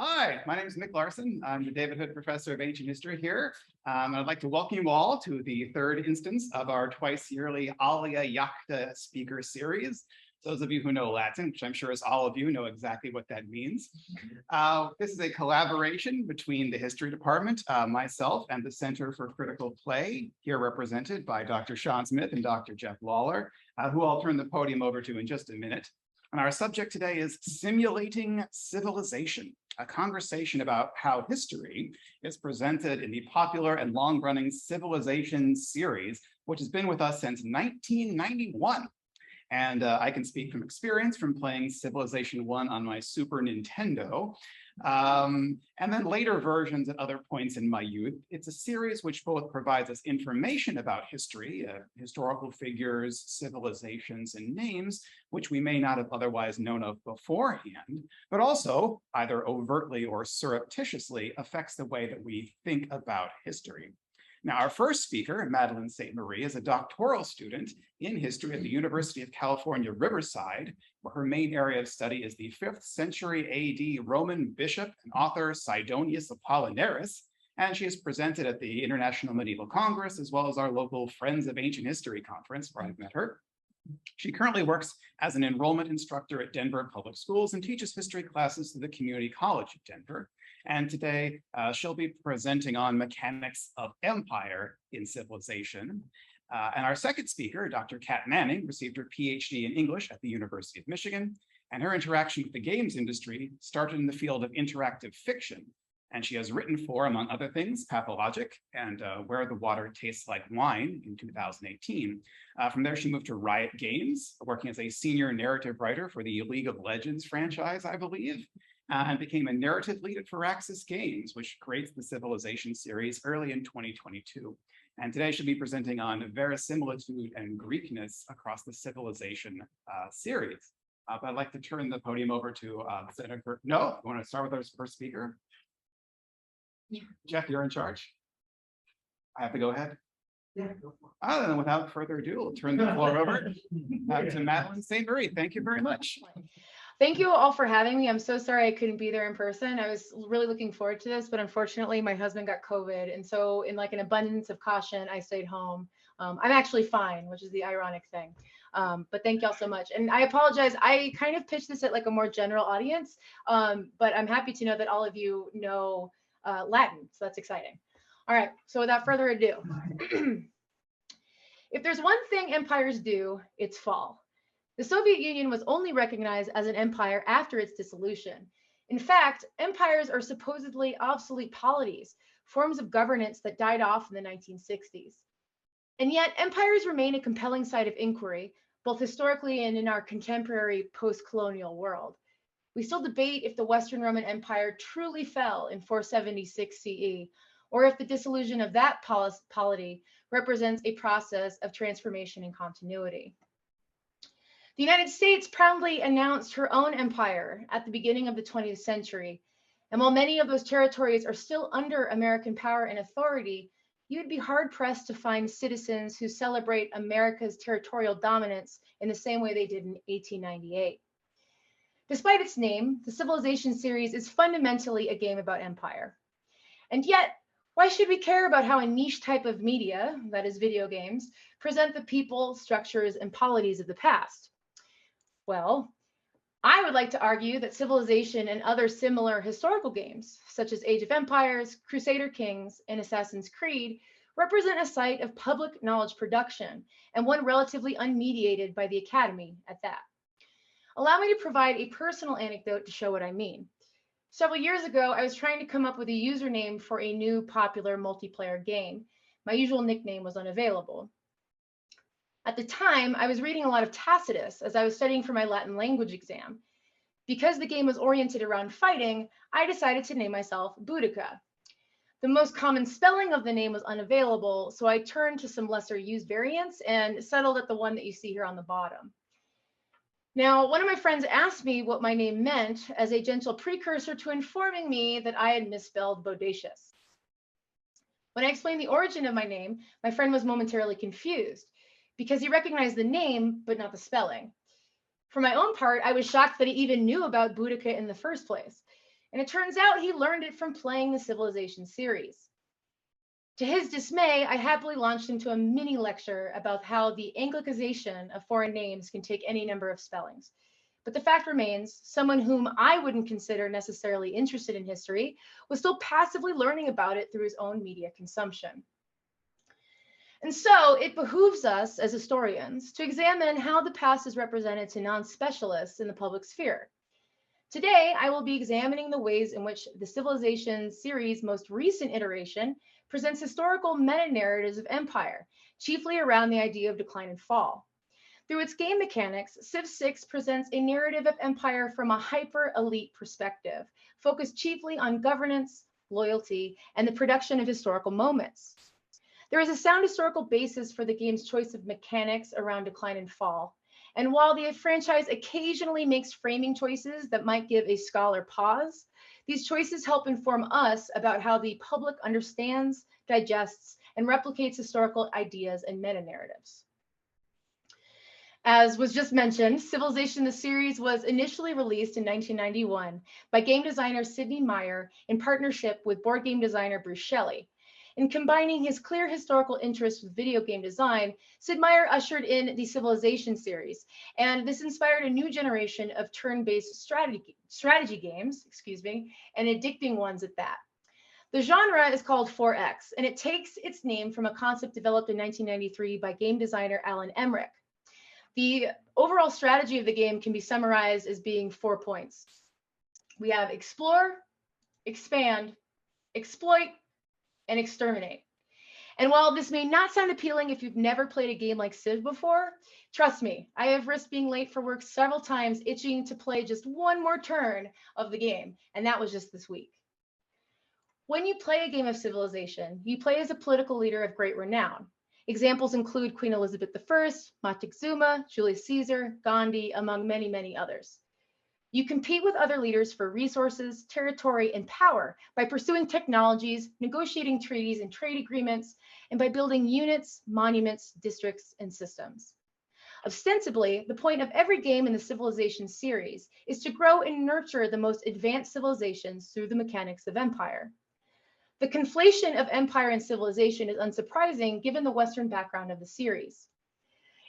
Hi, my name is Mick Larson. I'm the David Hood Professor of Ancient History here. I'd like to welcome you all to the third instance of our twice yearly Alea Iacta speaker series. Those of you who know Latin, which I'm sure is all of you, know exactly what that means. This is a collaboration between the History Department, myself, and the Center for Critical Play, here represented by Dr. Sean Smith and Dr. Jeff Lawler, who I'll turn the podium over to in just a minute. And our subject today is Simulating Civilization, a conversation about how history is presented in the popular and long-running Civilization series, which has been with us since 1991. And I can speak from experience from playing Civilization 1 on my Super Nintendo, and then later versions at other points in my youth. It's a series which both provides us information about history, historical figures, civilizations, and names, which we may not have otherwise known of beforehand, but also, either overtly or surreptitiously, affects the way that we think about history. Now, our first speaker, Madeleine St. is a doctoral student in history at the University of California, Riverside, where her main area of study is the 5th century AD Roman bishop and author Sidonius Apollinaris, and she has presented at the International Medieval Congress, as well as our local Friends of Ancient History conference, where I've met her. She currently works as an enrollment instructor at Denver Public Schools and teaches history classes to the Community College of Denver. And today she'll be presenting on mechanics of empire in civilization. And our second speaker, Dr. Kat Manning, received her PhD in English at the University of Michigan, and her interaction with the games industry started in the field of interactive fiction. And she has written for, among other things, Pathologic and Where the Water Tastes Like Wine in 2018. From there, she moved to Riot Games, working as a senior narrative writer for the League of Legends franchise, I believe, and became a narrative lead at Firaxis Games, which creates the Civilization series early in 2022. And today she'll be presenting on verisimilitude and Greekness across the Civilization series. But I'd like to turn the podium over to Senator. No, you want to start with our first speaker? Yeah. Jeff, you're in charge. I have to go ahead. Yeah, go for it. Then without further ado, I'll turn the floor over to Madeleine St. Thank you very much. Thank you all for having me. I'm so sorry I couldn't be there in person. I was really looking forward to this, but unfortunately my husband got COVID. And so in like an abundance of caution, I stayed home. I'm actually fine, which is the ironic thing. But thank y'all so much. And I apologize. I kind of pitched this at like a more general audience, but I'm happy to know that all of you know Latin. So that's exciting. All right. So without further ado, if there's one thing empires do, it's fall. The Soviet Union was only recognized as an empire after its dissolution. In fact, empires are supposedly obsolete polities, forms of governance that died off in the 1960s. And yet, empires remain a compelling site of inquiry, both historically and in our contemporary post-colonial world. We still debate if the Western Roman Empire truly fell in 476 CE, or if the dissolution of that polity represents a process of transformation and continuity. The United States proudly announced her own empire at the beginning of the 20th century. And while many of those territories are still under American power and authority, you'd be hard-pressed to find citizens who celebrate America's territorial dominance in the same way they did in 1898. Despite its name, the Civilization series is fundamentally a game about empire. And yet, why should we care about how a niche type of media, that is video games, present the people, structures, and polities of the past? Well, I would like to argue that Civilization and other similar historical games, such as Age of Empires, Crusader Kings, and Assassin's Creed, represent a site of public knowledge production, and one relatively unmediated by the Academy at that. Allow me to provide a personal anecdote to show what I mean. Several years ago, I was trying to come up with a username for a new popular multiplayer game. My usual nickname was unavailable. At the time, I was reading a lot of Tacitus as I was studying for my Latin language exam. Because the game was oriented around fighting, I decided to name myself Boudica. The most common spelling of the name was unavailable, so I turned to some lesser used variants and settled at the one that you see here on the bottom. Now, one of my friends asked me what my name meant as a gentle precursor to informing me that I had misspelled bodacious. When I explained the origin of my name, my friend was momentarily confused because he recognized the name, but not the spelling. For my own part, I was shocked that he even knew about Boudica in the first place. And it turns out he learned it from playing the Civilization series. To his dismay, I happily launched into a mini lecture about how the Anglicization of foreign names can take any number of spellings. But the fact remains, someone whom I wouldn't consider necessarily interested in history was still passively learning about it through his own media consumption. And so it behooves us as historians to examine how the past is represented to non-specialists in the public sphere. Today, I will be examining the ways in which the Civilization series' most recent iteration presents historical meta-narratives of empire, chiefly around the idea of decline and fall. Through its game mechanics, Civ 6 presents a narrative of empire from a hyper-elite perspective, focused chiefly on governance, loyalty, and the production of historical moments. There is a sound historical basis for the game's choice of mechanics around decline and fall. And while the franchise occasionally makes framing choices that might give a scholar pause, these choices help inform us about how the public understands, digests, and replicates historical ideas and meta-narratives. As was just mentioned, Civilization the series was initially released in 1991 by game designer Sidney Meyer in partnership with board game designer Bruce Shelley. In combining his clear historical interest with video game design, Sid Meier ushered in the Civilization series, and this inspired a new generation of turn-based strategy games, and addicting ones at that. The genre is called 4X, and it takes its name from a concept developed in 1993 by game designer Alan Emmerich. The overall strategy of the game can be summarized as being 4 points. We have explore, expand, exploit, and exterminate. And while this may not sound appealing if you've never played a game like Civ before, trust me, I have risked being late for work several times itching to play just one more turn of the game, and that was just this week. When you play a game of Civilization, you play as a political leader of great renown. Examples include Queen Elizabeth I, Moctezuma, Julius Caesar, Gandhi, among many, many others. You compete with other leaders for resources, territory, and power by pursuing technologies, negotiating treaties and trade agreements, and by building units, monuments, districts, and systems. Ostensibly, the point of every game in the Civilization series is to grow and nurture the most advanced civilizations through the mechanics of empire. The conflation of empire and civilization is unsurprising given the Western background of the series.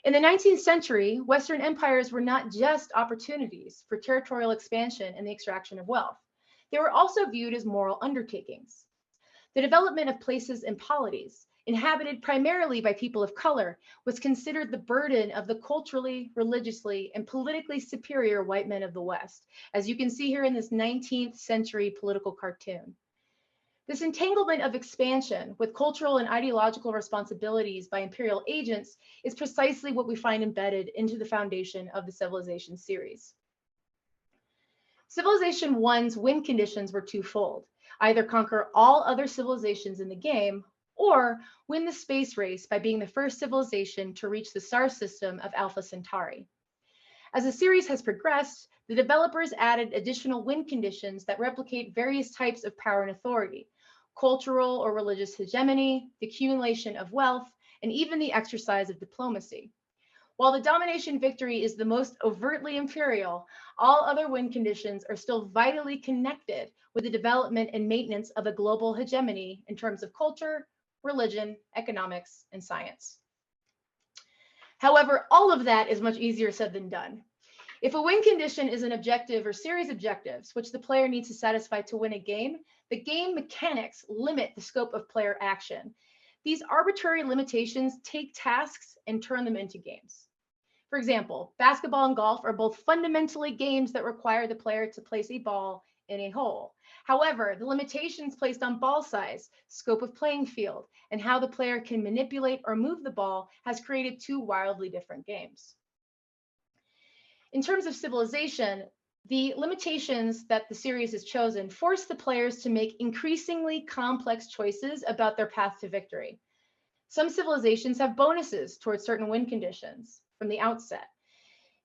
In the 19th century, Western empires were not just opportunities for territorial expansion and the extraction of wealth. They were also viewed as moral undertakings. The development of places and polities, inhabited primarily by people of color, was considered the burden of the culturally, religiously, and politically superior white men of the West, as you can see here in this 19th century political cartoon. This entanglement of expansion with cultural and ideological responsibilities by imperial agents is precisely what we find embedded into the foundation of the Civilization series. Civilization 1's win conditions were twofold: either conquer all other civilizations in the game, or win the space race by being the first civilization to reach the star system of Alpha Centauri. As the series has progressed, the developers added additional win conditions that replicate various types of power and authority: cultural or religious hegemony, the accumulation of wealth, and even the exercise of diplomacy. While the domination victory is the most overtly imperial, all other win conditions are still vitally connected with the development and maintenance of a global hegemony in terms of culture, religion, economics, and science. However, all of that is much easier said than done. If a win condition is an objective or series of objectives, which the player needs to satisfy to win a game, the game mechanics limit the scope of player action. These arbitrary limitations take tasks and turn them into games. For example, basketball and golf are both fundamentally games that require the player to place a ball in a hole. However, the limitations placed on ball size, scope of playing field, and how the player can manipulate or move the ball has created two wildly different games. In terms of civilization, the limitations that the series has chosen force the players to make increasingly complex choices about their path to victory. Some civilizations have bonuses towards certain win conditions from the outset.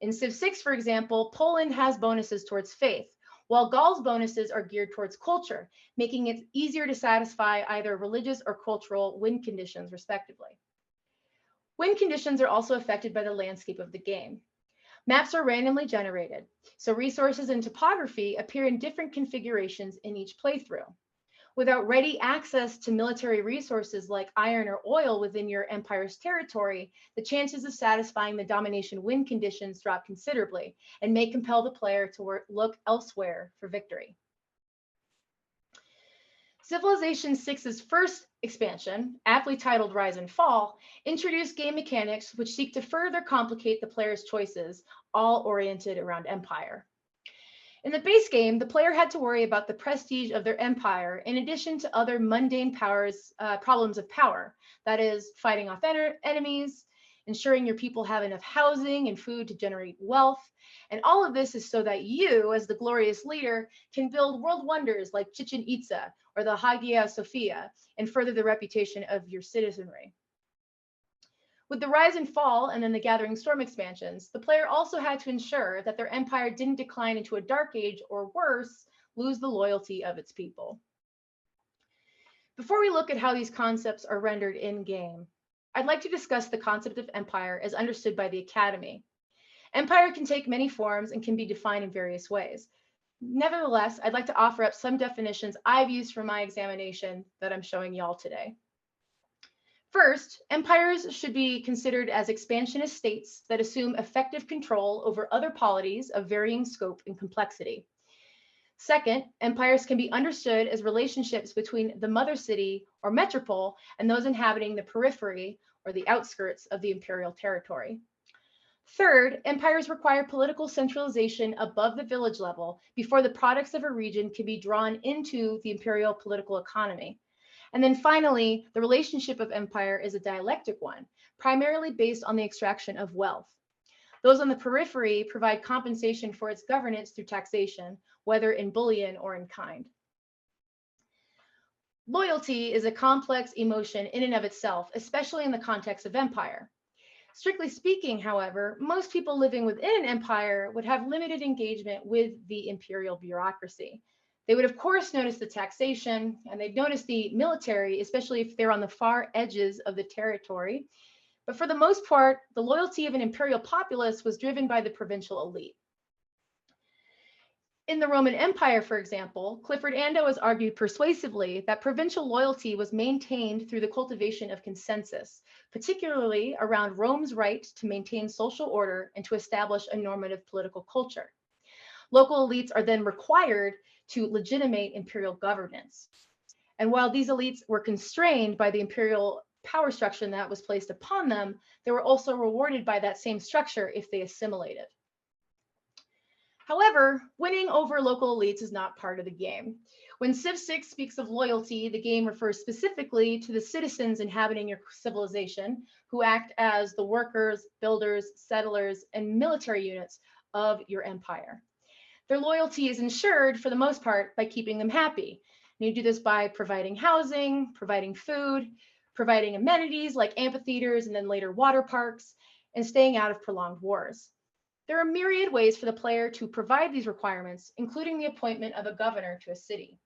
In Civ 6, for example, Poland has bonuses towards faith, while Gaul's bonuses are geared towards culture, making it easier to satisfy either religious or cultural win conditions, respectively. Win conditions are also affected by the landscape of the game. Maps are randomly generated, so resources and topography appear in different configurations in each playthrough. Without ready access to military resources like iron or oil within your empire's territory, the chances of satisfying the domination win conditions drop considerably and may compel the player to look elsewhere for victory. Civilization VI's first expansion, aptly titled Rise and Fall, introduced game mechanics which seek to further complicate the player's choices, all oriented around empire. In the base game, the player had to worry about the prestige of their empire in addition to other mundane problems of power, that is, fighting off enemies, ensuring your people have enough housing and food to generate wealth. And all of this is so that you, as the glorious leader, can build world wonders like Chichen Itza or the Hagia Sophia and further the reputation of your citizenry. With the Rise and Fall and then the Gathering Storm expansions, the player also had to ensure that their empire didn't decline into a dark age or worse, lose the loyalty of its people. Before we look at how these concepts are rendered in-game, I'd like to discuss the concept of empire as understood by the Academy. Empire can take many forms and can be defined in various ways. Nevertheless, I'd like to offer up some definitions I've used for my examination that I'm showing y'all today. First, empires should be considered as expansionist states that assume effective control over other polities of varying scope and complexity. Second, empires can be understood as relationships between the mother city or metropole and those inhabiting the periphery or the outskirts of the imperial territory. Third, empires require political centralization above the village level before the products of a region can be drawn into the imperial political economy. And then finally, the relationship of empire is a dialectic one, primarily based on the extraction of wealth. Those on the periphery provide compensation for its governance through taxation, whether in bullion or in kind. Loyalty is a complex emotion in and of itself, especially in the context of empire. Strictly speaking, however, most people living within an empire would have limited engagement with the imperial bureaucracy. They would, of course, notice the taxation, and they'd notice the military, especially if they're on the far edges of the territory. But for the most part, the loyalty of an imperial populace was driven by the provincial elite. In the Roman Empire, for example, Clifford Ando has argued persuasively that provincial loyalty was maintained through the cultivation of consensus, particularly around Rome's right to maintain social order and to establish a normative political culture. Local elites are then required to legitimate imperial governance. And while these elites were constrained by the imperial power structure that was placed upon them, they were also rewarded by that same structure if they assimilated. However, winning over local elites is not part of the game. When Civ 6 speaks of loyalty, the game refers specifically to the citizens inhabiting your civilization who act as the workers, builders, settlers, and military units of your empire. Their loyalty is ensured, for the most part, by keeping them happy. And you do this by providing housing, providing food, providing amenities like amphitheaters and then later water parks, and staying out of prolonged wars. There are myriad ways for the player to provide these requirements, including the appointment of a governor to a city.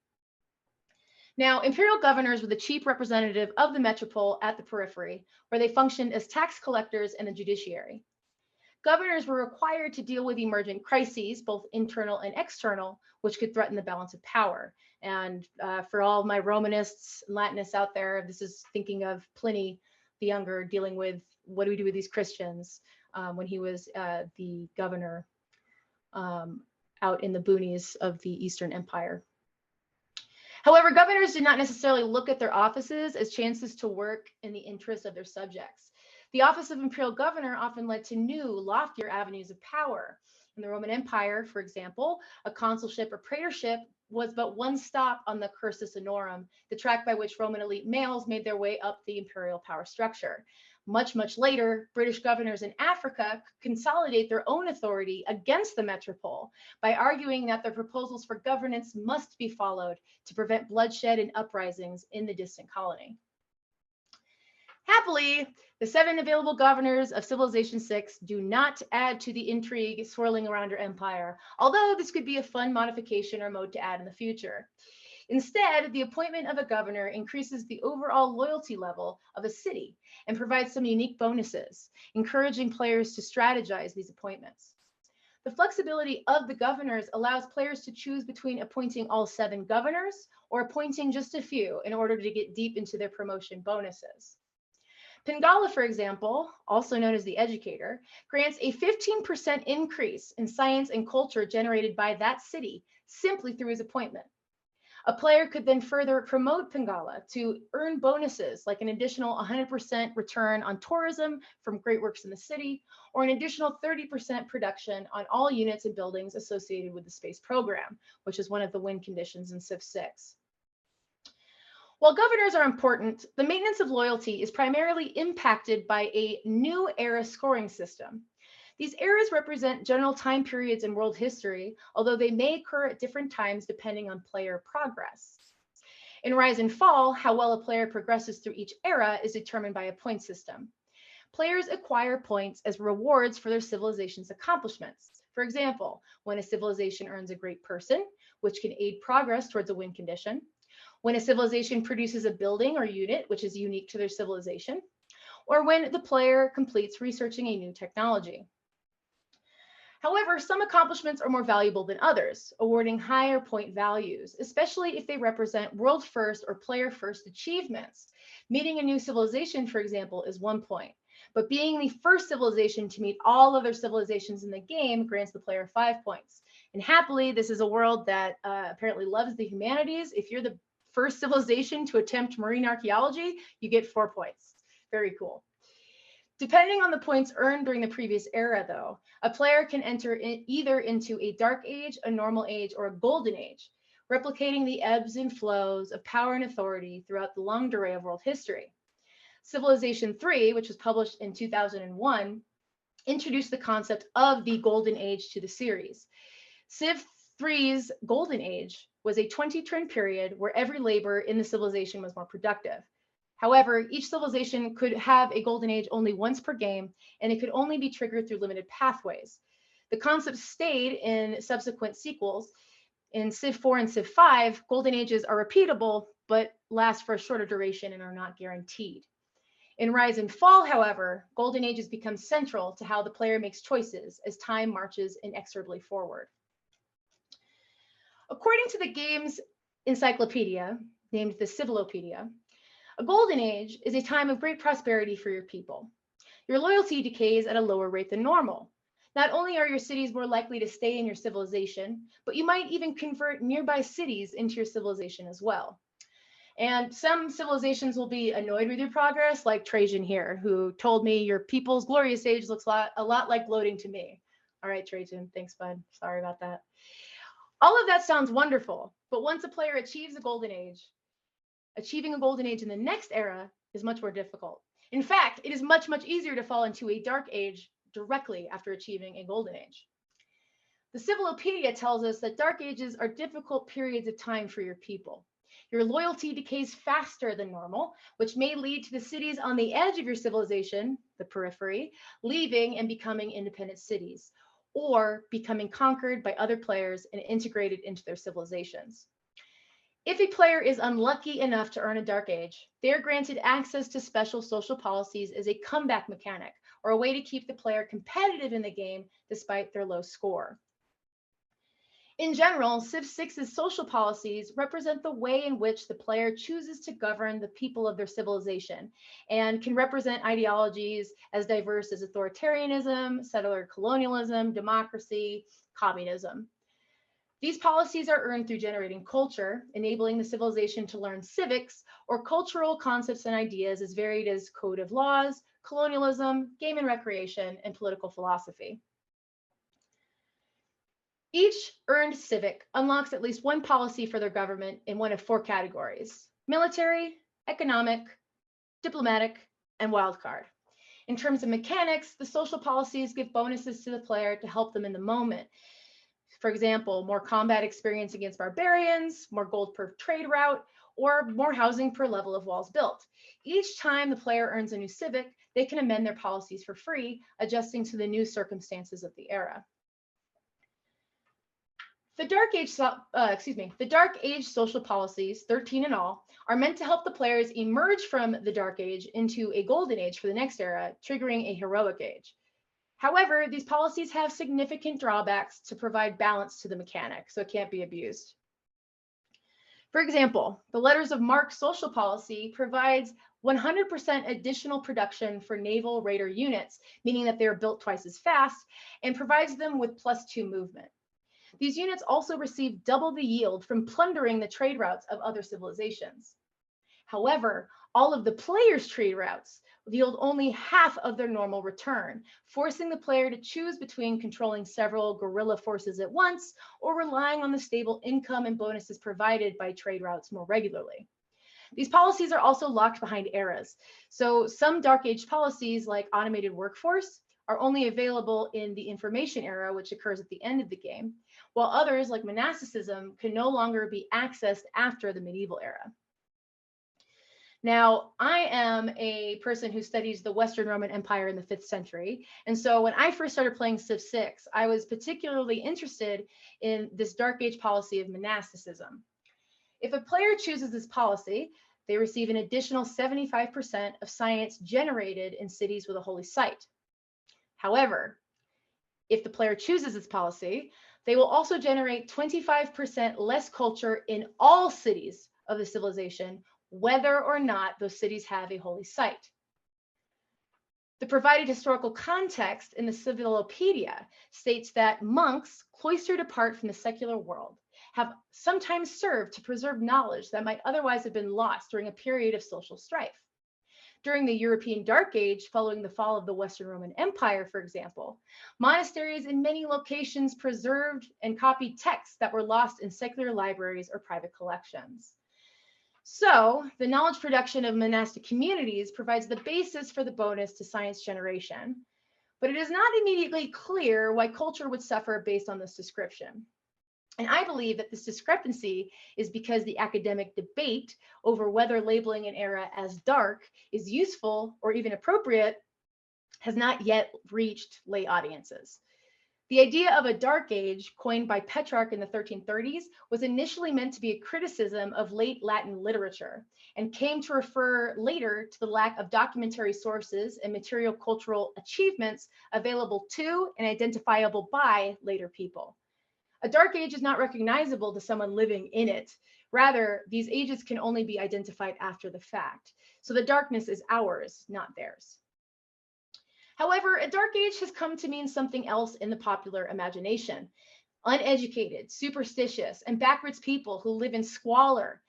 Now, imperial governors were the chief representative of the metropole at the periphery, where they functioned as tax collectors and the judiciary. Governors were required to deal with emergent crises, both internal and external, which could threaten the balance of power. And for all of my Romanists and Latinists out there, this is thinking of Pliny the Younger dealing with what do we do with these Christians when he was the governor out in the boonies of the Eastern Empire. However, governors did not necessarily look at their offices as chances to work in the interests of their subjects. The office of imperial governor often led to new, loftier avenues of power. In the Roman Empire, for example, a consulship or praetorship was but one stop on the cursus honorum, the track by which Roman elite males made their way up the imperial power structure. Much, much later, British governors in Africa could consolidate their own authority against the metropole by arguing that their proposals for governance must be followed to prevent bloodshed and uprisings in the distant colony. Happily, the 7 available governors of Civilization VI do not add to the intrigue swirling around your empire, although this could be a fun modification or mode to add in the future. Instead, the appointment of a governor increases the overall loyalty level of a city and provides some unique bonuses, encouraging players to strategize these appointments. The flexibility of the governors allows players to choose between appointing all 7 governors or appointing just a few in order to get deep into their promotion bonuses. Pingala, for example, also known as the educator, grants a 15% increase in science and culture generated by that city simply through his appointment. A player could then further promote Pingala to earn bonuses like an additional 100% return on tourism from great works in the city, or an additional 30% production on all units and buildings associated with the space program, which is one of the win conditions in Civ 6. While governors are important, the maintenance of loyalty is primarily impacted by a new era scoring system. These eras represent general time periods in world history, although they may occur at different times depending on player progress. In Rise and Fall, how well a player progresses through each era is determined by a point system. Players acquire points as rewards for their civilization's accomplishments. For example, when a civilization earns a great person, which can aid progress towards a win condition, when a civilization produces a building or unit which is unique to their civilization, or when the player completes researching a new technology. However, some accomplishments are more valuable than others, awarding higher point values, especially if they represent world first or player first achievements. Meeting a new civilization, for example, is 1 point, but being the first civilization to meet all other civilizations in the game grants the player 5 points. And happily, this is a world that apparently loves the humanities. If you're the first civilization to attempt marine archaeology, you get 4 points. Very cool. Depending on the points earned during the previous era, though, a player can enter either into a dark age, a normal age, or a golden age, replicating the ebbs and flows of power and authority throughout the long array of world history. Civilization 3, which was published in 2001, introduced the concept of the golden age to the series. Civ 3's golden age was a 20-turn period where every labor in the civilization was more productive. However, each civilization could have a golden age only once per game, and it could only be triggered through limited pathways. The concept stayed in subsequent sequels. In Civ 4 and Civ 5, golden ages are repeatable, but last for a shorter duration and are not guaranteed. In Rise and Fall, however, golden ages become central to how the player makes choices as time marches inexorably forward. According to the game's encyclopedia, named the Civilopedia, a golden age is a time of great prosperity for your people. Your loyalty decays at a lower rate than normal. Not only are your cities more likely to stay in your civilization, but you might even convert nearby cities into your civilization as well. And some civilizations will be annoyed with your progress, like Trajan here, who told me your people's glorious age looks a lot like gloating to me. All right, Trajan, thanks, bud. Sorry about that. All of that sounds wonderful, but once a player achieves a golden age, achieving a golden age in the next era is much more difficult. In fact, it is much, much easier to fall into a dark age directly after achieving a golden age. The Civilopedia tells us that dark ages are difficult periods of time for your people. Your loyalty decays faster than normal, which may lead to the cities on the edge of your civilization, the periphery, leaving and becoming independent cities, or becoming conquered by other players and integrated into their civilizations. If a player is unlucky enough to earn a dark age, they are granted access to special social policies as a comeback mechanic, or a way to keep the player competitive in the game despite their low score. In general, Civ 6's social policies represent the way in which the player chooses to govern the people of their civilization, and can represent ideologies as diverse as authoritarianism, settler colonialism, democracy, communism. These policies are earned through generating culture, enabling the civilization to learn civics or cultural concepts and ideas as varied as code of laws, colonialism, game and recreation, and political philosophy. Each earned civic unlocks at least one policy for their government in one of 4 categories: military, economic, diplomatic, and wildcard. In terms of mechanics, the social policies give bonuses to the player to help them in the moment. For example, more combat experience against barbarians, more gold per trade route, or more housing per level of walls built. Each time the player earns a new civic, they can amend their policies for free, adjusting to the new circumstances of the era. The Dark Age social policies, 13 in all, are meant to help the players emerge from the Dark Age into a Golden Age for the next era, triggering a Heroic Age. However, these policies have significant drawbacks to provide balance to the mechanic, so it can't be abused. For example, the letters of marque social policy provides 100% additional production for naval raider units, meaning that they're built twice as fast, and provides them with +2 movement. These units also receive double the yield from plundering the trade routes of other civilizations. However, all of the player's trade routes yield only half of their normal return, forcing the player to choose between controlling several guerrilla forces at once or relying on the stable income and bonuses provided by trade routes more regularly. These policies are also locked behind eras. So some Dark Age policies, like automated workforce, are only available in the information era, which occurs at the end of the game, while others, like monasticism, can no longer be accessed after the medieval era. Now, I am a person who studies the Western Roman Empire in the 5th century. And so when I first started playing Civ 6, I was particularly interested in this Dark Age policy of monasticism. If a player chooses this policy, they receive an additional 75% of science generated in cities with a holy site. However, if the player chooses this policy, they will also generate 25% less culture in all cities of the civilization, whether or not those cities have a holy site. The provided historical context in the Civilopedia states that monks, cloistered apart from the secular world, have sometimes served to preserve knowledge that might otherwise have been lost during a period of social strife. During the European Dark Age, following the fall of the Western Roman Empire, for example, monasteries in many locations preserved and copied texts that were lost in secular libraries or private collections. So the knowledge production of monastic communities provides the basis for the bonus to science generation, but it is not immediately clear why culture would suffer based on this description. And I believe that this discrepancy is because the academic debate over whether labeling an era as dark is useful or even appropriate has not yet reached lay audiences. The idea of a dark age, coined by Petrarch in the 1330s, was initially meant to be a criticism of late Latin literature and came to refer later to the lack of documentary sources and material cultural achievements available to and identifiable by later people. A dark age is not recognizable to someone living in it. Rather, these ages can only be identified after the fact. So the darkness is ours, not theirs. However, a dark age has come to mean something else in the popular imagination. Uneducated, superstitious, and backwards people who live in squalor,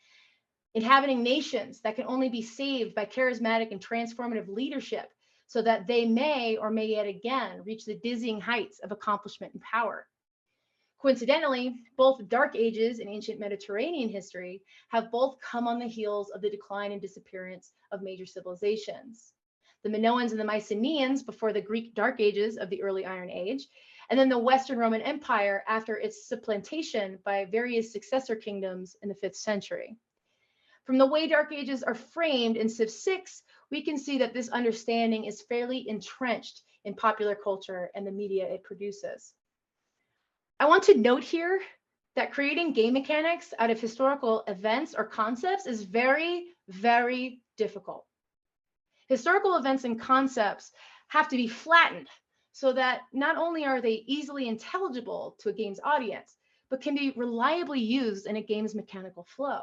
inhabiting nations that can only be saved by charismatic and transformative leadership so that they may or may yet again reach the dizzying heights of accomplishment and power. Coincidentally, both Dark Ages and ancient Mediterranean history have both come on the heels of the decline and disappearance of major civilizations. The Minoans and the Mycenaeans before the Greek Dark Ages of the early Iron Age, and then the Western Roman Empire after its supplantation by various successor kingdoms in the 5th century. From the way Dark Ages are framed in Civ 6, we can see that this understanding is fairly entrenched in popular culture and the media it produces. I want to note here that creating game mechanics out of historical events or concepts is very, very difficult. Historical events and concepts have to be flattened so that not only are they easily intelligible to a game's audience, but can be reliably used in a game's mechanical flow.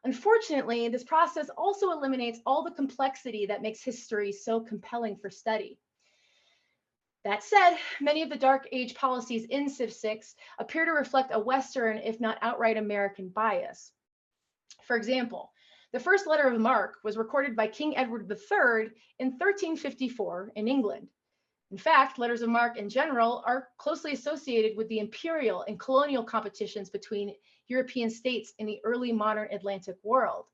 Unfortunately, this process also eliminates all the complexity that makes history so compelling for study. That said, many of the Dark Age policies in Civ 6 appear to reflect a Western, if not outright American bias. For example, the first letter of marque was recorded by King Edward III in 1354 in England. In fact, letters of marque in general are closely associated with the imperial and colonial competitions between European states in the early modern Atlantic world.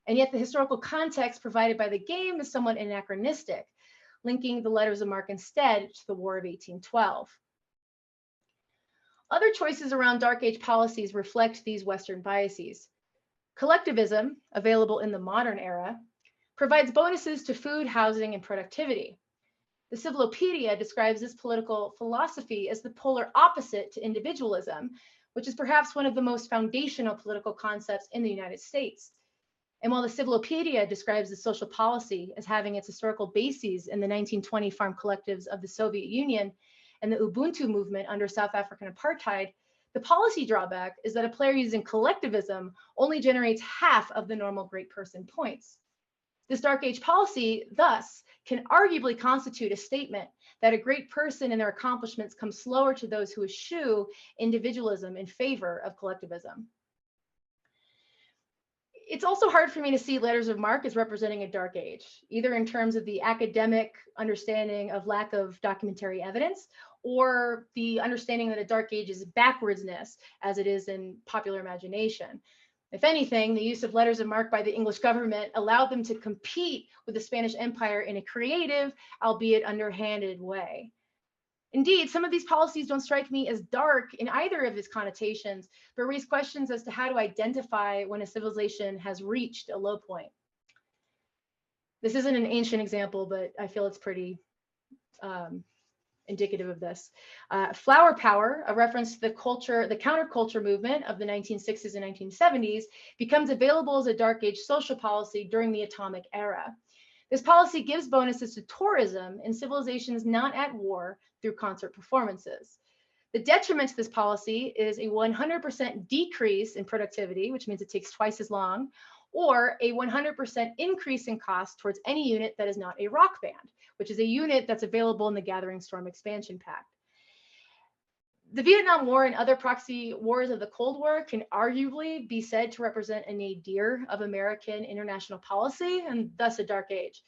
And yet the historical context provided by the game is somewhat anachronistic, linking the letters of marque instead to the War of 1812. Other choices around Dark Age policies reflect these Western biases. Collectivism, available in the modern era, provides bonuses to food, housing, and productivity. The Civilopedia describes this political philosophy as the polar opposite to individualism, which is perhaps one of the most foundational political concepts in the United States. And while the Civilopedia describes the social policy as having its historical bases in the 1920 farm collectives of the Soviet Union and the Ubuntu movement under South African apartheid, the policy drawback is that a player using collectivism only generates half of the normal great person points. This Dark Age policy, thus, can arguably constitute a statement that a great person and their accomplishments come slower to those who eschew individualism in favor of collectivism. It's also hard for me to see letters of marque as representing a dark age, either in terms of the academic understanding of lack of documentary evidence, or the understanding that a dark age is backwardsness, as it is in popular imagination. If anything, the use of letters of marque by the English government allowed them to compete with the Spanish Empire in a creative, albeit underhanded way. Indeed, some of these policies don't strike me as dark in either of its connotations, but raise questions as to how to identify when a civilization has reached a low point. This isn't an ancient example, but I feel it's pretty indicative of this. Flower power, a reference to the counterculture movement of the 1960s and 1970s, becomes available as a dark age social policy during the atomic era. This policy gives bonuses to tourism in civilizations not at war through concert performances. The detriment to this policy is a 100% decrease in productivity, which means it takes twice as long, or a 100% increase in cost towards any unit that is not a rock band, which is a unit that's available in the Gathering Storm expansion pack. The Vietnam War and other proxy wars of the Cold War can arguably be said to represent a nadir of American international policy and thus a dark age.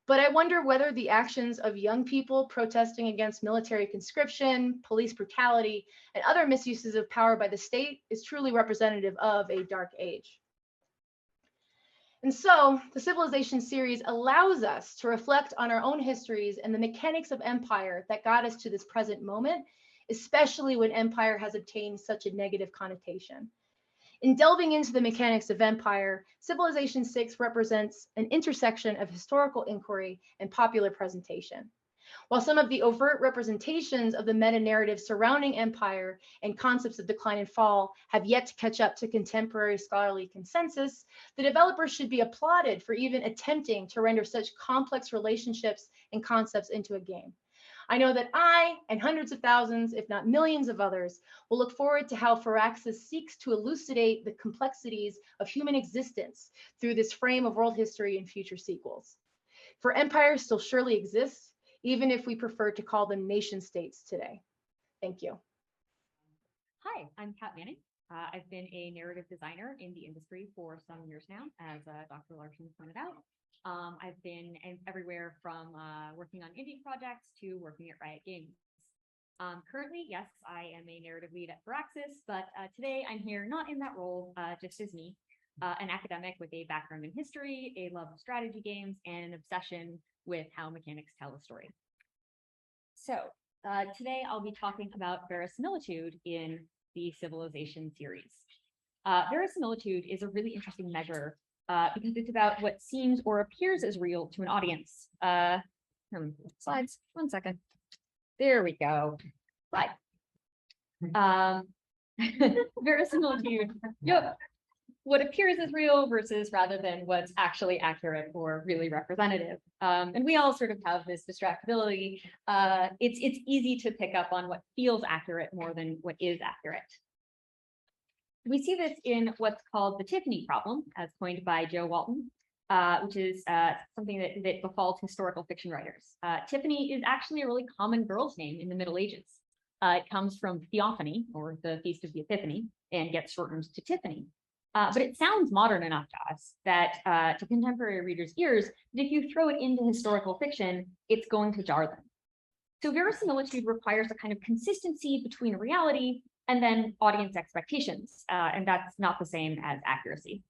But I wonder whether the actions of young people protesting against military conscription, police brutality, and other misuses of power by the state is truly representative of a dark age. And so the Civilization series allows us to reflect on our own histories and the mechanics of empire that got us to this present moment, especially when empire has obtained such a negative connotation. In delving into the mechanics of empire, Civilization 6 represents an intersection of historical inquiry and popular presentation. While some of the overt representations of the meta-narrative surrounding empire and concepts of decline and fall have yet to catch up to contemporary scholarly consensus, the developers should be applauded for even attempting to render such complex relationships and concepts into a game. I know that I and hundreds of thousands, if not millions of others, will look forward to how Firaxis seeks to elucidate the complexities of human existence through this frame of world history in future sequels. For empire still surely exists, even if we prefer to call them nation states today. Thank you. Hi, I'm Kat Manning. I've been a narrative designer in the industry for some years now, as Dr. Larson pointed out. I've been everywhere from working on indie projects to working at Riot Games. Currently, yes, I am a narrative lead at Firaxis, but today I'm here not in that role, just as me, an academic with a background in history, a love of strategy games, and an obsession with how mechanics tell a story. So today I'll be talking about verisimilitude in the Civilization series. Verisimilitude is a really interesting measure because it's about what seems or appears as real to an audience. Slides, 1 second. There we go. Slide. Verisimilitude. Yep. What appears as real versus rather than what's actually accurate or really representative. And we all sort of have this distractibility. It's easy to pick up on what feels accurate more than what is accurate. We see this in what's called the Tiffany problem, as coined by Joe Walton, which is something that befalls historical fiction writers. Tiffany is actually a really common girl's name in the Middle Ages. It comes from Theophany, or the Feast of the Epiphany, and gets shortened to Tiffany. But it sounds modern enough to us that to contemporary readers' ears, that if you throw it into historical fiction, it's going to jar them. So verisimilitude requires a kind of consistency between reality and then audience expectations, and that's not the same as accuracy.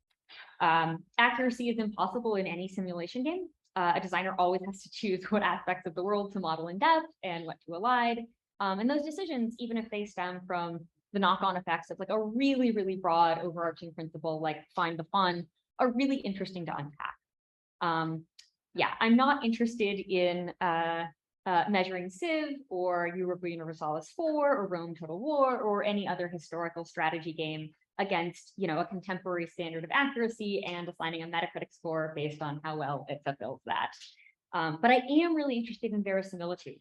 Accuracy is impossible in any simulation game. A designer always has to choose what aspects of the world to model in depth and what to elide. And those decisions, even if they stem from the knock-on effects of like a really, really broad overarching principle, like find the fun, are really interesting to unpack. Yeah, I'm not interested in measuring Civ or Europa Universalis 4 or Rome Total War or any other historical strategy game against, a contemporary standard of accuracy and assigning a Metacritic score based on how well it fulfills that. But I am really interested in verisimilitude.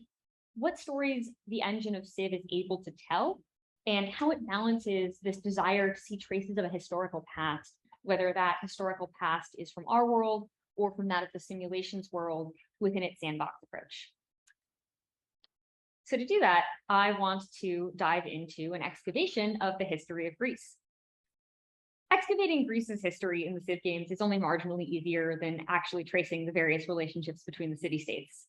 What stories the engine of Civ is able to tell, and how it balances this desire to see traces of a historical past, whether that historical past is from our world or from that of the simulations world within its sandbox approach. So to do that, I want to dive into an excavation of the history of Greece. Excavating Greece's history in the Civ games is only marginally easier than actually tracing the various relationships between the city-states.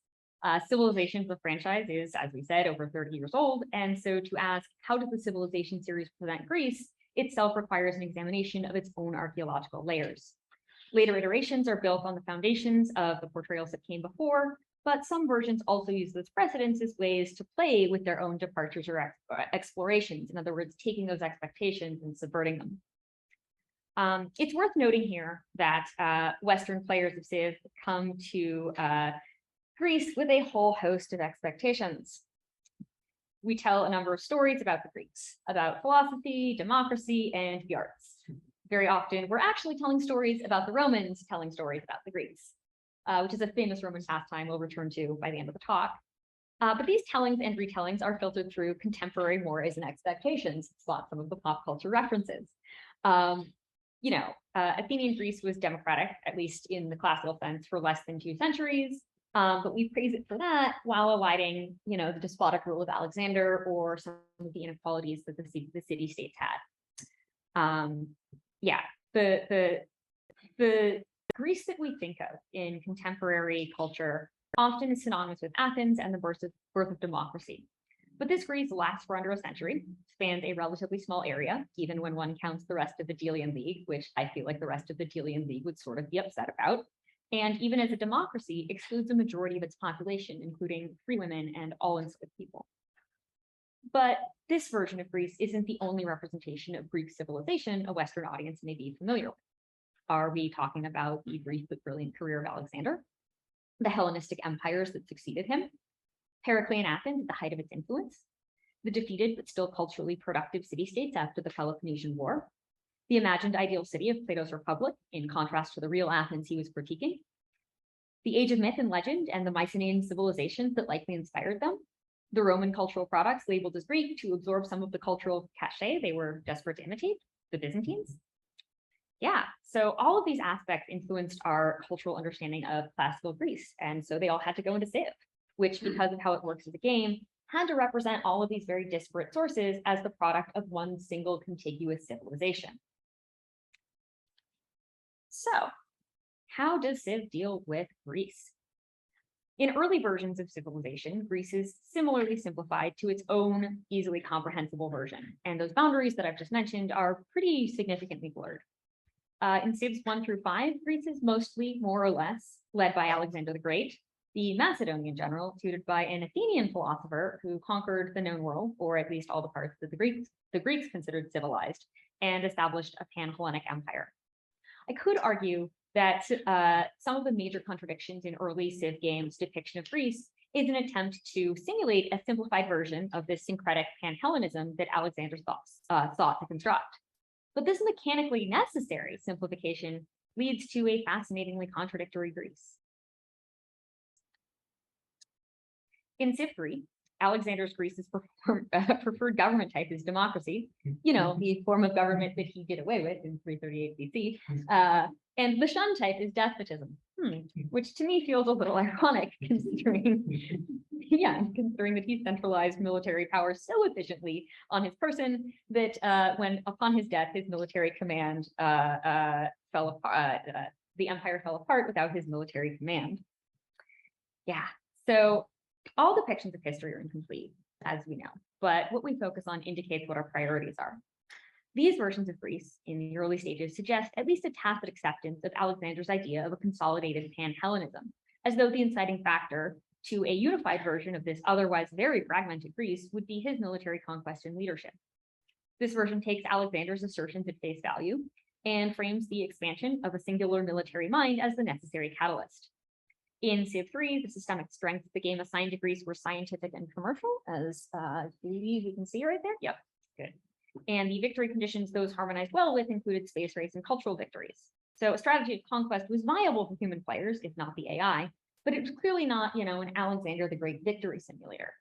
Civilization, the franchise, is, as we said, over 30 years old, and so to ask, how does the Civilization series present Greece, itself requires an examination of its own archaeological layers. Later iterations are built on the foundations of the portrayals that came before, but some versions also use those precedents as ways to play with their own departures or explorations, in other words, taking those expectations and subverting them. It's worth noting here that Western players of Civ come to Greece with a whole host of expectations. We tell a number of stories about the Greeks, about philosophy, democracy, and the arts. Very often, we're actually telling stories about the Romans telling stories about the Greeks, which is a famous Roman pastime we'll return to by the end of the talk. But these tellings and retellings are filtered through contemporary mores and expectations, spot some of the pop culture references. Athenian Greece was democratic, at least in the classical sense, for less than 2 centuries. But we praise it for that while eliding, the despotic rule of Alexander or some of the inequalities that the city-states had. The Greece that we think of in contemporary culture often is synonymous with Athens and the birth of democracy. But this Greece lasts for under a century, spans a relatively small area, even when one counts the rest of the Delian League, which I feel like the rest of the Delian League would sort of be upset about. And even as a democracy, excludes a majority of its population, including free women and all enslaved people. But this version of Greece isn't the only representation of Greek civilization a Western audience may be familiar with. Are we talking about the brief but brilliant career of Alexander, the Hellenistic empires that succeeded him, Heraclean Athens at the height of its influence, the defeated but still culturally productive city-states after the Peloponnesian War, the imagined ideal city of Plato's Republic, in contrast to the real Athens he was critiquing, the age of myth and legend and the Mycenaean civilizations that likely inspired them, the Roman cultural products labeled as Greek to absorb some of the cultural cachet they were desperate to imitate, the Byzantines. Yeah, so all of these aspects influenced our cultural understanding of classical Greece, and so they all had to go into Civ, which, because of how it works as a game, had to represent all of these very disparate sources as the product of one single contiguous civilization. So, how does Civ deal with Greece? In early versions of Civilization, Greece is similarly simplified to its own easily comprehensible version, and those boundaries that I've just mentioned are pretty significantly blurred. In Civs 1 through 5, Greece is mostly, more or less, led by Alexander the Great, the Macedonian general, tutored by an Athenian philosopher who conquered the known world, or at least all the parts that the Greeks considered civilized, and established a pan-Hellenic empire. I could argue that some of the major contradictions in early Civ games' depiction of Greece is an attempt to simulate a simplified version of this syncretic pan-Hellenism that Alexander sought to construct. But this mechanically necessary simplification leads to a fascinatingly contradictory Greece. In Civ 3, Alexander's Greece's preferred government type is democracy, the form of government that he did away with in 338 BC. And the shunned type is despotism, which to me feels a little ironic considering that he centralized military power so efficiently on his person that when upon his death, his military command fell apart, the empire fell apart without his military command. Yeah, so all depictions of history are incomplete, as we know, but what we focus on indicates what our priorities are. These versions of Greece in the early stages suggest at least a tacit acceptance of Alexander's idea of a consolidated pan-Hellenism, as though the inciting factor to a unified version of this otherwise very fragmented Greece would be his military conquest and leadership. This version takes Alexander's assertions at face value and frames the expansion of a singular military mind as the necessary catalyst. In Civ 3, the systemic strengths the game assigned to Greece were scientific and commercial, as I believe you can see right there. Yep, good. And the victory conditions those harmonized well with included space race and cultural victories. So a strategy of conquest was viable for human players, if not the AI, but it was clearly not, an Alexander the Great victory simulator.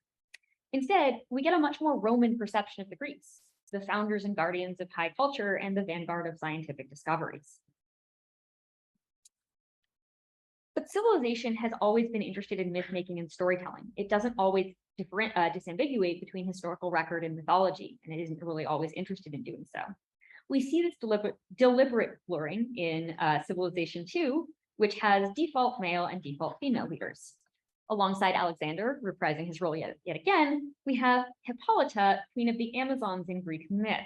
Instead, we get a much more Roman perception of the Greeks, the founders and guardians of high culture and the vanguard of scientific discoveries. But civilization has always been interested in myth-making and storytelling. It doesn't always disambiguate between historical record and mythology, and it isn't really always interested in doing so. We see this deliberate blurring in Civilization 2, which has default male and default female leaders. Alongside Alexander, reprising his role yet again, we have Hippolyta, queen of the Amazons in Greek myth.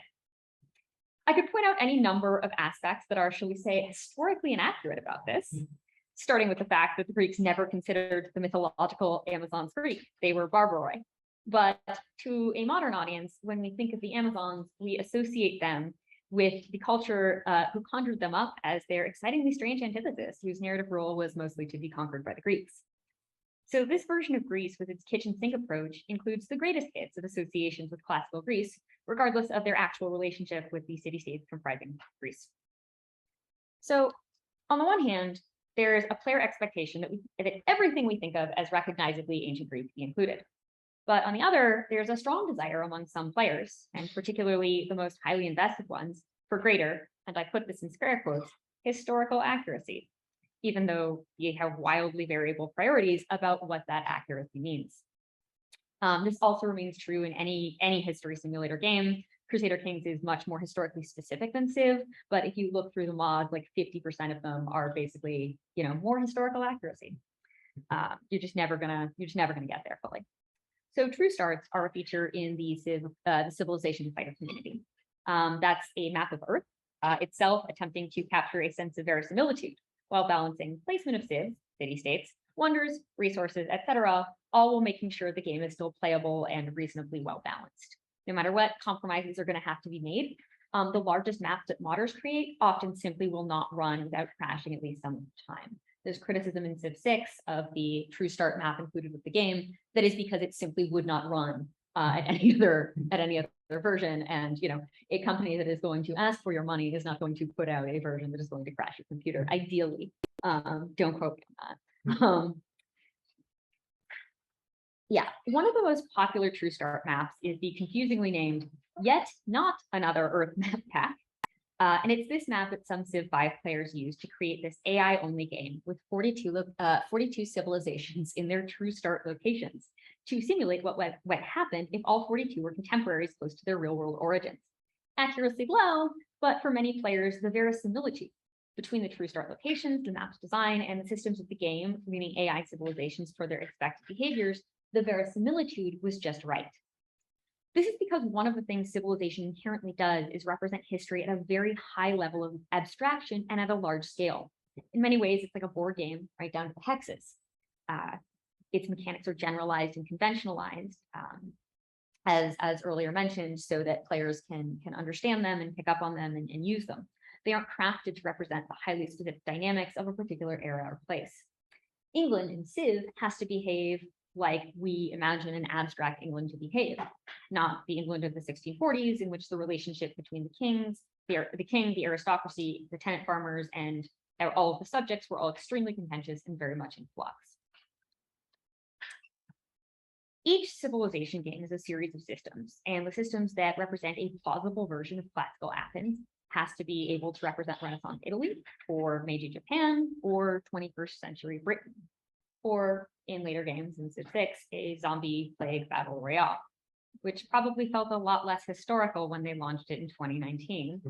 I could point out any number of aspects that are, shall we say, historically inaccurate about this, starting with the fact that the Greeks never considered the mythological Amazons Greek. They were barbaroi. But to a modern audience, when we think of the Amazons, we associate them with the culture who conjured them up as their excitingly strange antithesis, whose narrative role was mostly to be conquered by the Greeks. So this version of Greece with its kitchen sink approach includes the greatest hits of associations with classical Greece, regardless of their actual relationship with the city-states comprising Greece. So on the one hand, there is a player expectation that everything we think of as recognizably ancient Greek be included. But on the other, there's a strong desire among some players, and particularly the most highly invested ones, for greater, and I put this in scare quotes, historical accuracy, even though you have wildly variable priorities about what that accuracy means. This also remains true in any history simulator game. Crusader Kings is much more historically specific than Civ, but if you look through the mods, like 50% of them are basically, more historical accuracy. You're just never gonna get there fully. So true starts are a feature in the Civilization Fighter community. That's a map of Earth itself, attempting to capture a sense of verisimilitude while balancing placement of civs, city-states, wonders, resources, etc., all while making sure the game is still playable and reasonably well balanced. No matter what, compromises are going to have to be made. The largest maps that modders create often simply will not run without crashing at least some time. There's criticism in Civ 6 of the true start map included with the game. That is because it simply would not run at any other version. And a company that is going to ask for your money is not going to put out a version that is going to crash your computer. Ideally, don't quote me on that. Yeah, one of the most popular true start maps is the confusingly named Yet Not Another Earth Map Pack. And it's this map that some Civ 5 players use to create this AI-only game with 42 civilizations in their true start locations to simulate what happened if all 42 were contemporaries close to their real-world origins. Accuracy low, but for many players, the verisimilitude between the true start locations, the map's design, and the systems of the game, leaning AI civilizations for their expected behaviors, the verisimilitude was just right. This is because one of the things civilization inherently does is represent history at a very high level of abstraction and at a large scale. In many ways, it's like a board game right down to the hexes. Its mechanics are generalized and conventionalized, as earlier mentioned, so that players can understand them and pick up on them and use them. They aren't crafted to represent the highly specific dynamics of a particular era or place. England in Civ has to behave like we imagine an abstract England to behave, not the England of the 1640s, in which the relationship between the king, the aristocracy, the tenant farmers, and all of the subjects were all extremely contentious and very much in flux. Each civilization game is a series of systems, and the systems that represent a plausible version of classical Athens has to be able to represent Renaissance Italy, or Meiji Japan, or 21st century Britain, or in later games in Civ 6, a zombie plague battle royale, which probably felt a lot less historical when they launched it in 2019.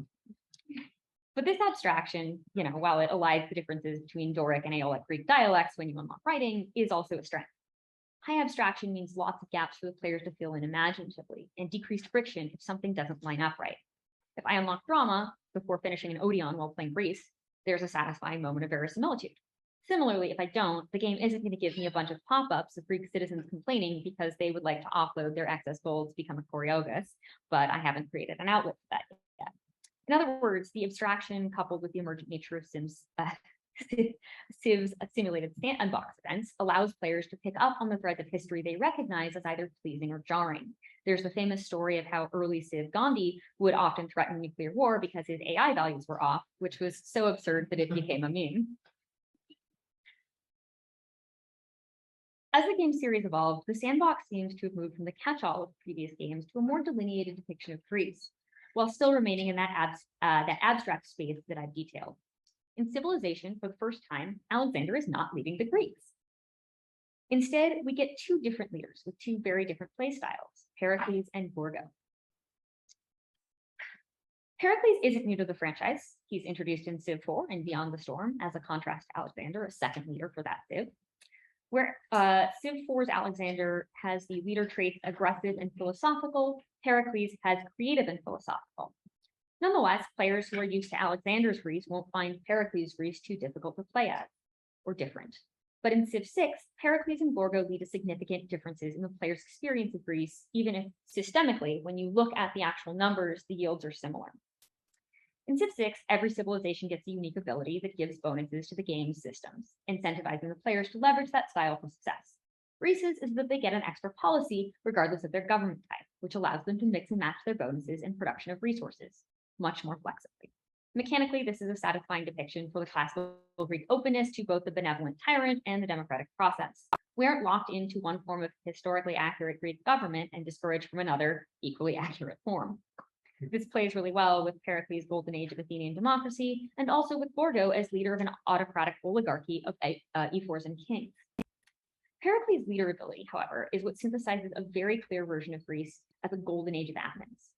But this abstraction, while it elides the differences between Doric and Aeolic Greek dialects when you unlock writing, is also a strength. High abstraction means lots of gaps for the players to fill in imaginatively, and decreased friction if something doesn't line up right. If I unlock drama before finishing an Odeon while playing Greece, there's a satisfying moment of verisimilitude. Similarly, if I don't, the game isn't going to give me a bunch of pop-ups of Greek citizens complaining because they would like to offload their excess gold to become a choreogus, but I haven't created an outlet for that yet. In other words, the abstraction coupled with the emergent nature of Civ's simulated sandbox events allows players to pick up on the threads of history they recognize as either pleasing or jarring. There's the famous story of how early Civ Gandhi would often threaten nuclear war because his AI values were off, which was so absurd that it became a meme. As the game series evolved, the sandbox seems to have moved from the catch-all of previous games to a more delineated depiction of Greece, while still remaining in that abstract space that I've detailed. In Civilization, for the first time, Alexander is not leading the Greeks. Instead, we get two different leaders with two very different playstyles, Pericles and Gorgo. Pericles isn't new to the franchise. He's introduced in Civ 4 and Beyond the Storm as a contrast to Alexander, a second leader for that Civ. Where Civ 4's Alexander has the leader traits aggressive and philosophical, Pericles has creative and philosophical. Nonetheless, players who are used to Alexander's Greece won't find Pericles' Greece too difficult to play as, or different. But in Civ 6, Pericles and Gorgo lead to significant differences in the player's experience of Greece, even if systemically, when you look at the actual numbers, the yields are similar. In Civ 6, every civilization gets a unique ability that gives bonuses to the game's systems, incentivizing the players to leverage that style for success. Greece's is that they get an extra policy regardless of their government type, which allows them to mix and match their bonuses in production of resources much more flexibly. Mechanically, this is a satisfying depiction for the classical Greek openness to both the benevolent tyrant and the democratic process. We aren't locked into one form of historically accurate Greek government and discouraged from another equally accurate form. This plays really well with Pericles' golden age of Athenian democracy, and also with Gorgo as leader of an autocratic oligarchy of ephors and kings. Pericles' leader ability, however, is what synthesizes a very clear version of Greece as a golden age of Athens.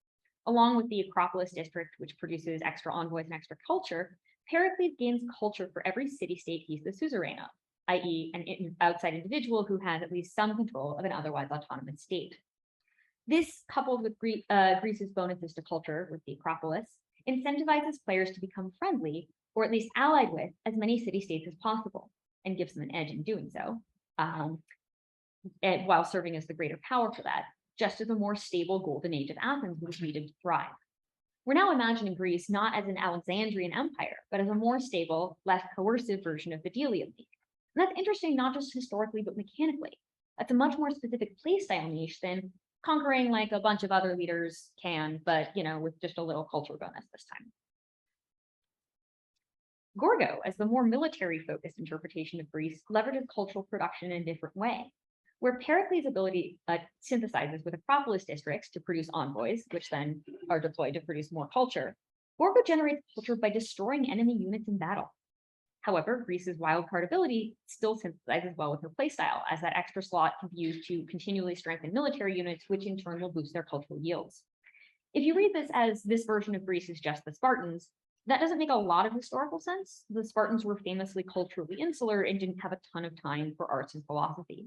Along with the Acropolis district, which produces extra envoys and extra culture, Pericles gains culture for every city-state he's the suzerain of, i.e. an outside individual who has at least some control of an otherwise autonomous state. This, coupled with Greece's bonuses to culture with the Acropolis, incentivizes players to become friendly, or at least allied with, as many city-states as possible, and gives them an edge in doing so, while serving as the greater power for that, just as a more stable golden age of Athens was needed to thrive. We're now imagining Greece not as an Alexandrian empire, but as a more stable, less coercive version of the Delian League. And that's interesting not just historically, but mechanically. That's a much more specific playstyle niche than conquering like a bunch of other leaders can, but with just a little culture bonus this time. Gorgo, as the more military-focused interpretation of Greece, leverages cultural production in a different way, where Pericles' ability synthesizes with Acropolis districts to produce envoys, which then are deployed to produce more culture. Gorgo generates culture by destroying enemy units in battle. However, Greece's wildcard ability still synthesizes well with her playstyle, as that extra slot can be used to continually strengthen military units, which in turn will boost their cultural yields. If you read this as this version of Greece is just the Spartans, that doesn't make a lot of historical sense. The Spartans were famously culturally insular and didn't have a ton of time for arts and philosophy.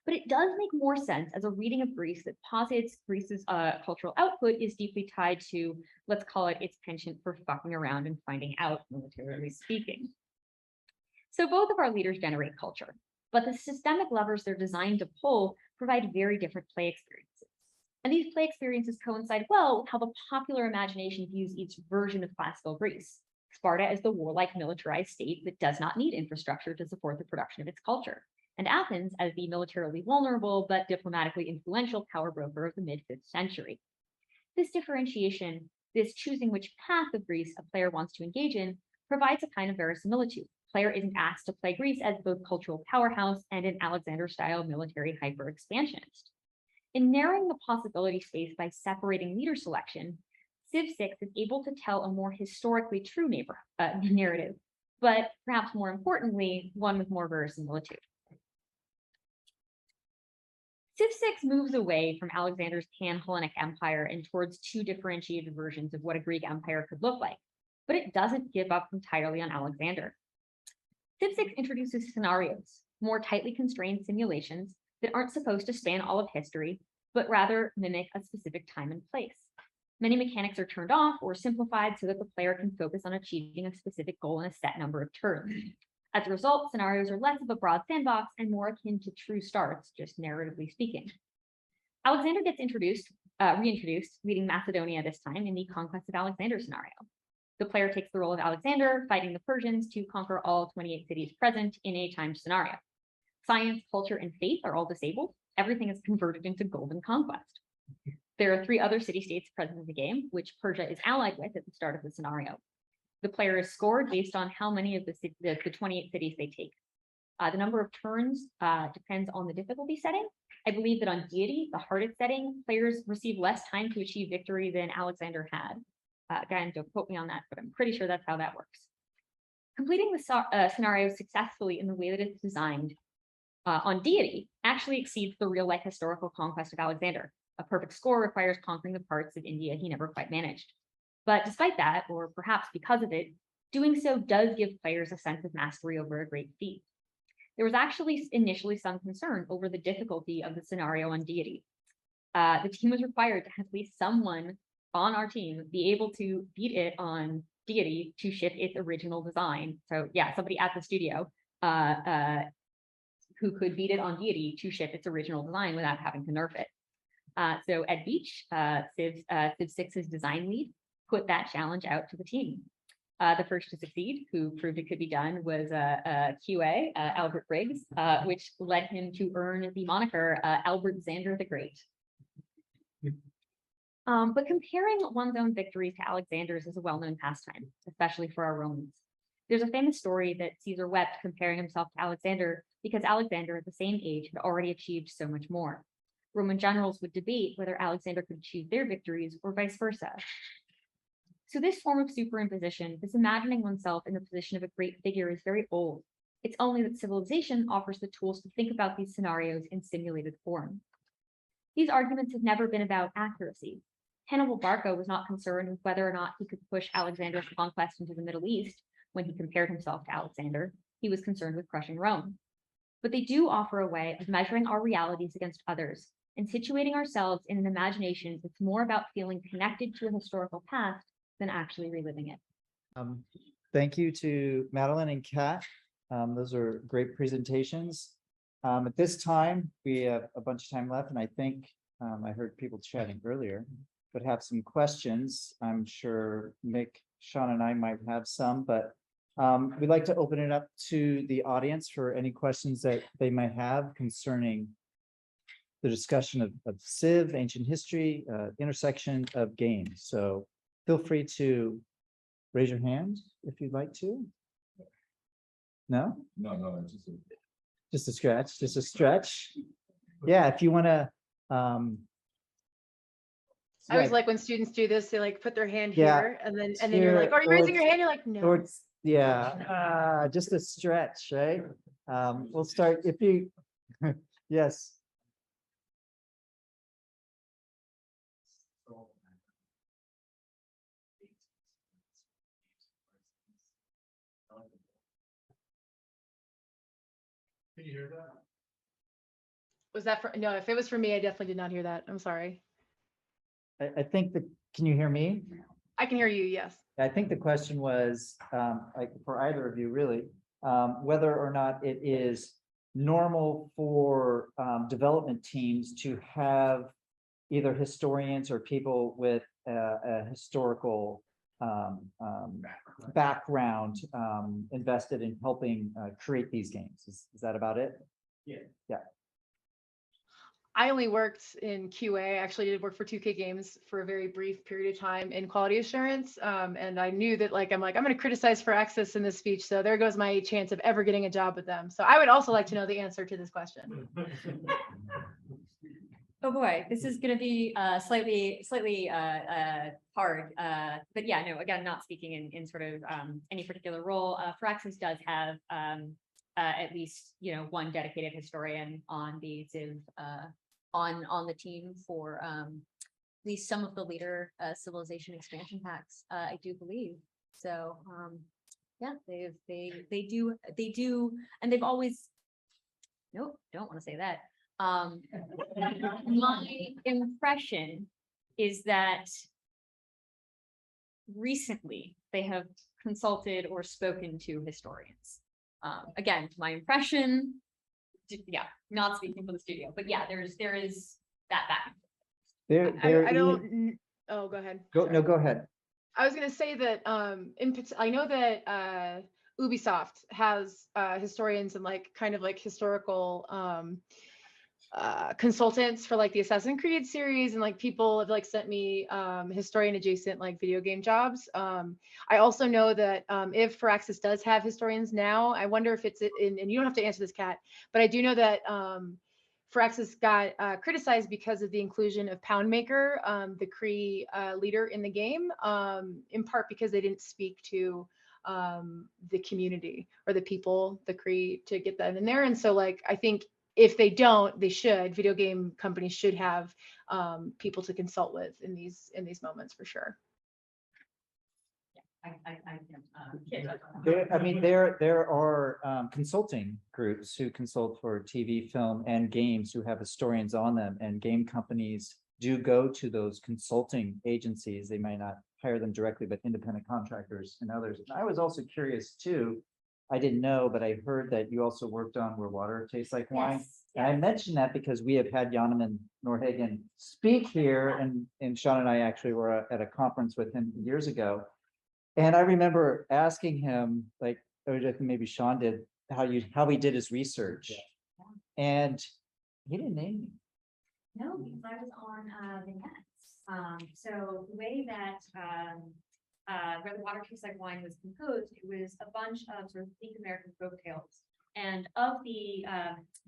But it does make more sense as a reading of Greece that posits Greece's cultural output is deeply tied to, let's call it, its penchant for fucking around and finding out, militarily speaking. So both of our leaders generate culture, but the systemic levers they're designed to pull provide very different play experiences. And these play experiences coincide well with how the popular imagination views each version of classical Greece. Sparta as the warlike militarized state that does not need infrastructure to support the production of its culture, and Athens as the militarily vulnerable but diplomatically influential power broker of the mid-5th century. This differentiation, this choosing which path of Greece a player wants to engage in, provides a kind of verisimilitude. Player isn't asked to play Greece as both cultural powerhouse and an Alexander-style military hyper-expansionist. In narrowing the possibility space by separating leader selection, Civ 6 is able to tell a more historically true narrative, but perhaps more importantly, one with more verisimilitude. Civ 6 moves away from Alexander's pan-Hellenic empire and towards two differentiated versions of what a Greek empire could look like, but it doesn't give up entirely on Alexander. Civ 6 introduces scenarios, more tightly constrained simulations that aren't supposed to span all of history, but rather mimic a specific time and place. Many mechanics are turned off or simplified so that the player can focus on achieving a specific goal in a set number of turns. As a result, scenarios are less of a broad sandbox and more akin to true starts, just narratively speaking. Alexander gets reintroduced, leading Macedonia this time in the Conquest of Alexander scenario. The player takes the role of Alexander, fighting the Persians to conquer all 28 cities present in a timed scenario. Science, culture, and faith are all disabled. Everything is converted into golden conquest. There are 3 other city-states present in the game, which Persia is allied with at the start of the scenario. The player is scored based on how many of the 28 cities they take. The number of turns depends on the difficulty setting. I believe that on deity, the hardest setting, players receive less time to achieve victory than Alexander had. Again, don't quote me on that, but I'm pretty sure that's how that works. Completing the scenario successfully in the way that it's designed on deity actually exceeds the real-life historical conquest of Alexander. A perfect score requires conquering the parts of India he never quite managed. But despite that, or perhaps because of it, doing so does give players a sense of mastery over a great feat. There was actually initially some concern over the difficulty of the scenario on deity. The team was required to have at least someone on our team be able to beat it on deity to ship its original design. So yeah, somebody at the studio who could beat it on deity to ship its original design without having to nerf it. So Ed Beach, Civ 6's design lead, put that challenge out to the team. The first to succeed, who proved it could be done, was QA, Albert Briggs, which led him to earn the moniker Albert Xander the Great. But comparing one's own victories to Alexander's is a well-known pastime, especially for our Romans. There's a famous story that Caesar wept comparing himself to Alexander because Alexander at the same age had already achieved so much more. Roman generals would debate whether Alexander could achieve their victories or vice versa. So this form of superimposition, this imagining oneself in the position of a great figure, is very old. It's only that civilization offers the tools to think about these scenarios in simulated form. These arguments have never been about accuracy. Hannibal Barca was not concerned with whether or not he could push Alexander's conquest into the Middle East when he compared himself to Alexander. He was concerned with crushing Rome. But they do offer a way of measuring our realities against others and situating ourselves in an imagination that's more about feeling connected to a historical past than actually reliving it. Thank you to Madeleine and Kat. Those are great presentations. At this time, we have a bunch of time left, and I think I heard people chatting earlier, but have some questions. I'm sure Mick, Sean, and I might have some, but we'd like to open it up to the audience for any questions that they might have concerning the discussion of Civ, ancient history, intersection of games. So feel free to raise your hand if you'd like to. No? No, Just a stretch, just a stretch. Yeah, if you want to. I always like when students do this, they like put their hand Yeah. here and then you're like, are you raising your hand? You're like, no. Or yeah, just a stretch, right? We'll start if you, yes. Can you hear that? Was that for, no, if it was for me, I definitely did not hear that. I'm sorry. I think that, can you hear me? I can hear you, yes. I think the question was, like for either of you really, whether or not it is normal for development teams to have either historians or people with a historical background invested in helping create these games. Is that about it? Yeah. Yeah. I only worked in QA. I actually did work for 2K Games for a very brief period of time in quality assurance. And I knew that I'm going to criticize for access in this speech. So there goes my chance of ever getting a job with them. So I would also like to know the answer to this question. Oh boy, this is going to be slightly hard. But yeah, no, again, not speaking in sort of any particular role. Firaxis does have at least, one dedicated historian on the Civ on the team for at least some of the later civilization expansion packs, I do believe. So yeah, they do, and they've always, nope, don't want to say that. My impression is that recently they have consulted or spoken to historians. Again, my impression, yeah, not speaking for the studio, but yeah, there is that back. There, I don't, oh, go ahead. no, go ahead. I was going to say that I know that Ubisoft has historians and like kind of like historical consultants for like the Assassin's Creed series, and like people have like sent me historian adjacent like video game jobs. I also know that if Firaxis does have historians now, I wonder if it's in, and you don't have to answer this, Kat, but I do know that Firaxis got criticized because of the inclusion of Poundmaker, the Kree leader in the game, in part because they didn't speak to the community or the people, the Kree, to get that in there. And so like, I think if they don't, they should. Video game companies should have people to consult with in these moments for sure. I mean, there are consulting groups who consult for TV, film, and games who have historians on them, and game companies do go to those consulting agencies. They might not hire them directly, but independent contractors and others. And I was also curious too. I didn't know, but I heard that you also worked on Where Water Tastes Like Wine. Yes, And I mentioned that because we have had Jonathan Norhagen speak here, and Sean and I actually were at a conference with him years ago. And I remember asking him, like, or maybe Sean did, how he did his research. And he didn't name me. No, because I was on vignettes. So the way that Where the Water Tastes Like Wine was composed, it was a bunch of sort of Greek American folk tales. And of the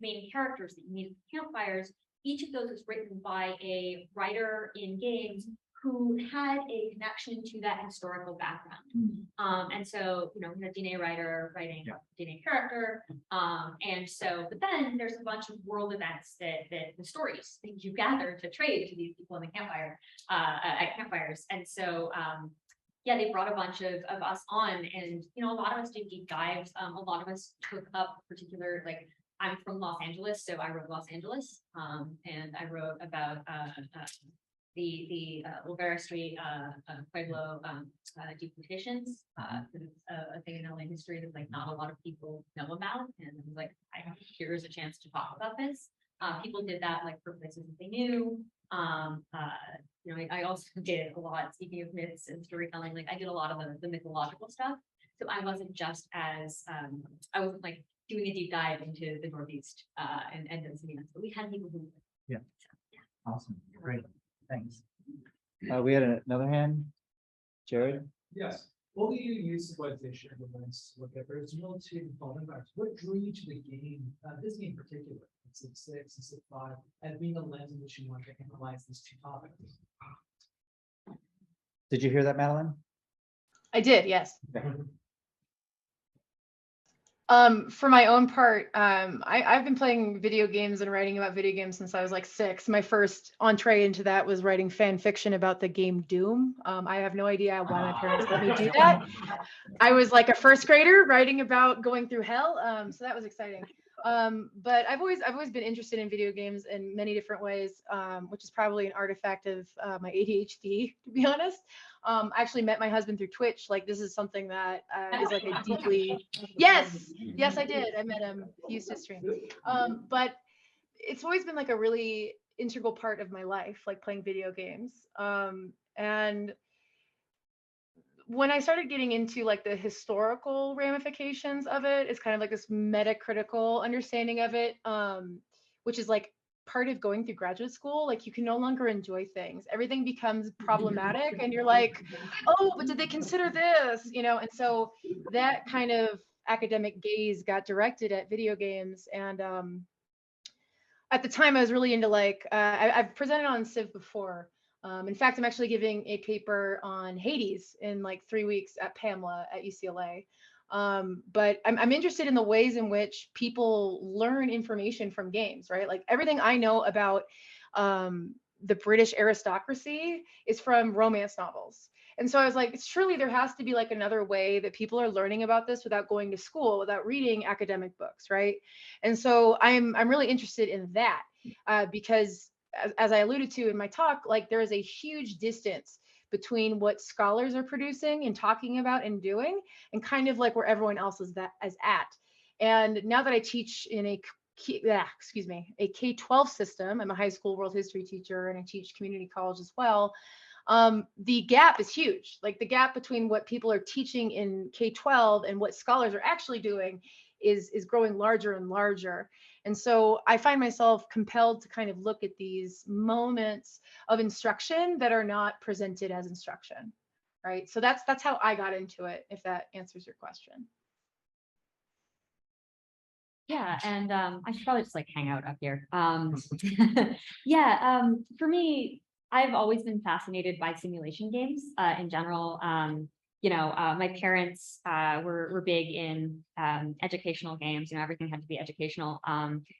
main characters that you meet at campfires, each of those was written by a writer in games who had a connection to that historical background. And so, you know, we had a DNA writer writing a DNA character. And so, but then there's a bunch of world events that the stories that you gather to trade to these people in the campfire, at campfires. And so, yeah, they brought a bunch of us on, and, you know, a lot of us did deep dives. A lot of us took up particular, like, I'm from Los Angeles, so I wrote Los Angeles. And I wrote about, the Olvera Street Pueblo deportations. It's a thing in LA history that like not a lot of people know about, and it was like, here's a chance to talk about this. People did that like for places that they knew. You know, I also did a lot, speaking of myths and storytelling, like I did a lot of the mythological stuff. So I wasn't just as I wasn't like doing a deep dive into the Northeast and Encinitas, but we had people who. Yeah. Awesome. Great. Thanks. We had another hand. Jared? Yes. What do you use exploitation events to look at? There's no two component parts. What drew you to the game, this game in particular, it's 6 and 5, and being the lens in which you want to analyze these two topics? Did you hear that, Madeleine? I did, yes. Okay. For my own part, I've been playing video games and writing about video games since I was like 6. My first entree into that was writing fan fiction about the game Doom. I have no idea why my parents let me do that. I was like a first grader writing about going through hell, so that was exciting. But I've always been interested in video games in many different ways, which is probably an artifact of my ADHD, to be honest. I actually met my husband through Twitch. Like, this is something that is like a deeply, yes, I did. I met him. He used to stream. But it's always been like a really integral part of my life, like playing video games. And when I started getting into like the historical ramifications of it, it's kind of like this metacritical understanding of it, which is like part of going through graduate school. Like, you can no longer enjoy things. Everything becomes problematic, and you're like, oh, but did they consider this? You know, and so that kind of academic gaze got directed at video games. And at the time, I was really into like, I've presented on Civ before. In fact, I'm actually giving a paper on Hades in like 3 weeks at Pamela at UCLA. But I'm interested in the ways in which people learn information from games, right? Like, everything I know about the British aristocracy is from romance novels. And so I was like, surely there has to be like another way that people are learning about this without going to school, without reading academic books, right? And so I'm really interested in that because as I alluded to in my talk, like, there is a huge distance between what scholars are producing and talking about and doing, and kind of like where everyone else is at. And now that I teach in a K-12 system, I'm a high school world history teacher, and I teach community college as well. the gap is huge. Like the gap between what people are teaching in K-12 and what scholars are actually doing is growing larger and larger. And so I find myself compelled to kind of look at these moments of instruction that are not presented as instruction, right? So that's how I got into it, if that answers your question. Yeah, and I should probably just like hang out up here. Yeah, for me, I've always been fascinated by simulation games in general. My parents were big in educational games. Everything had to be educational.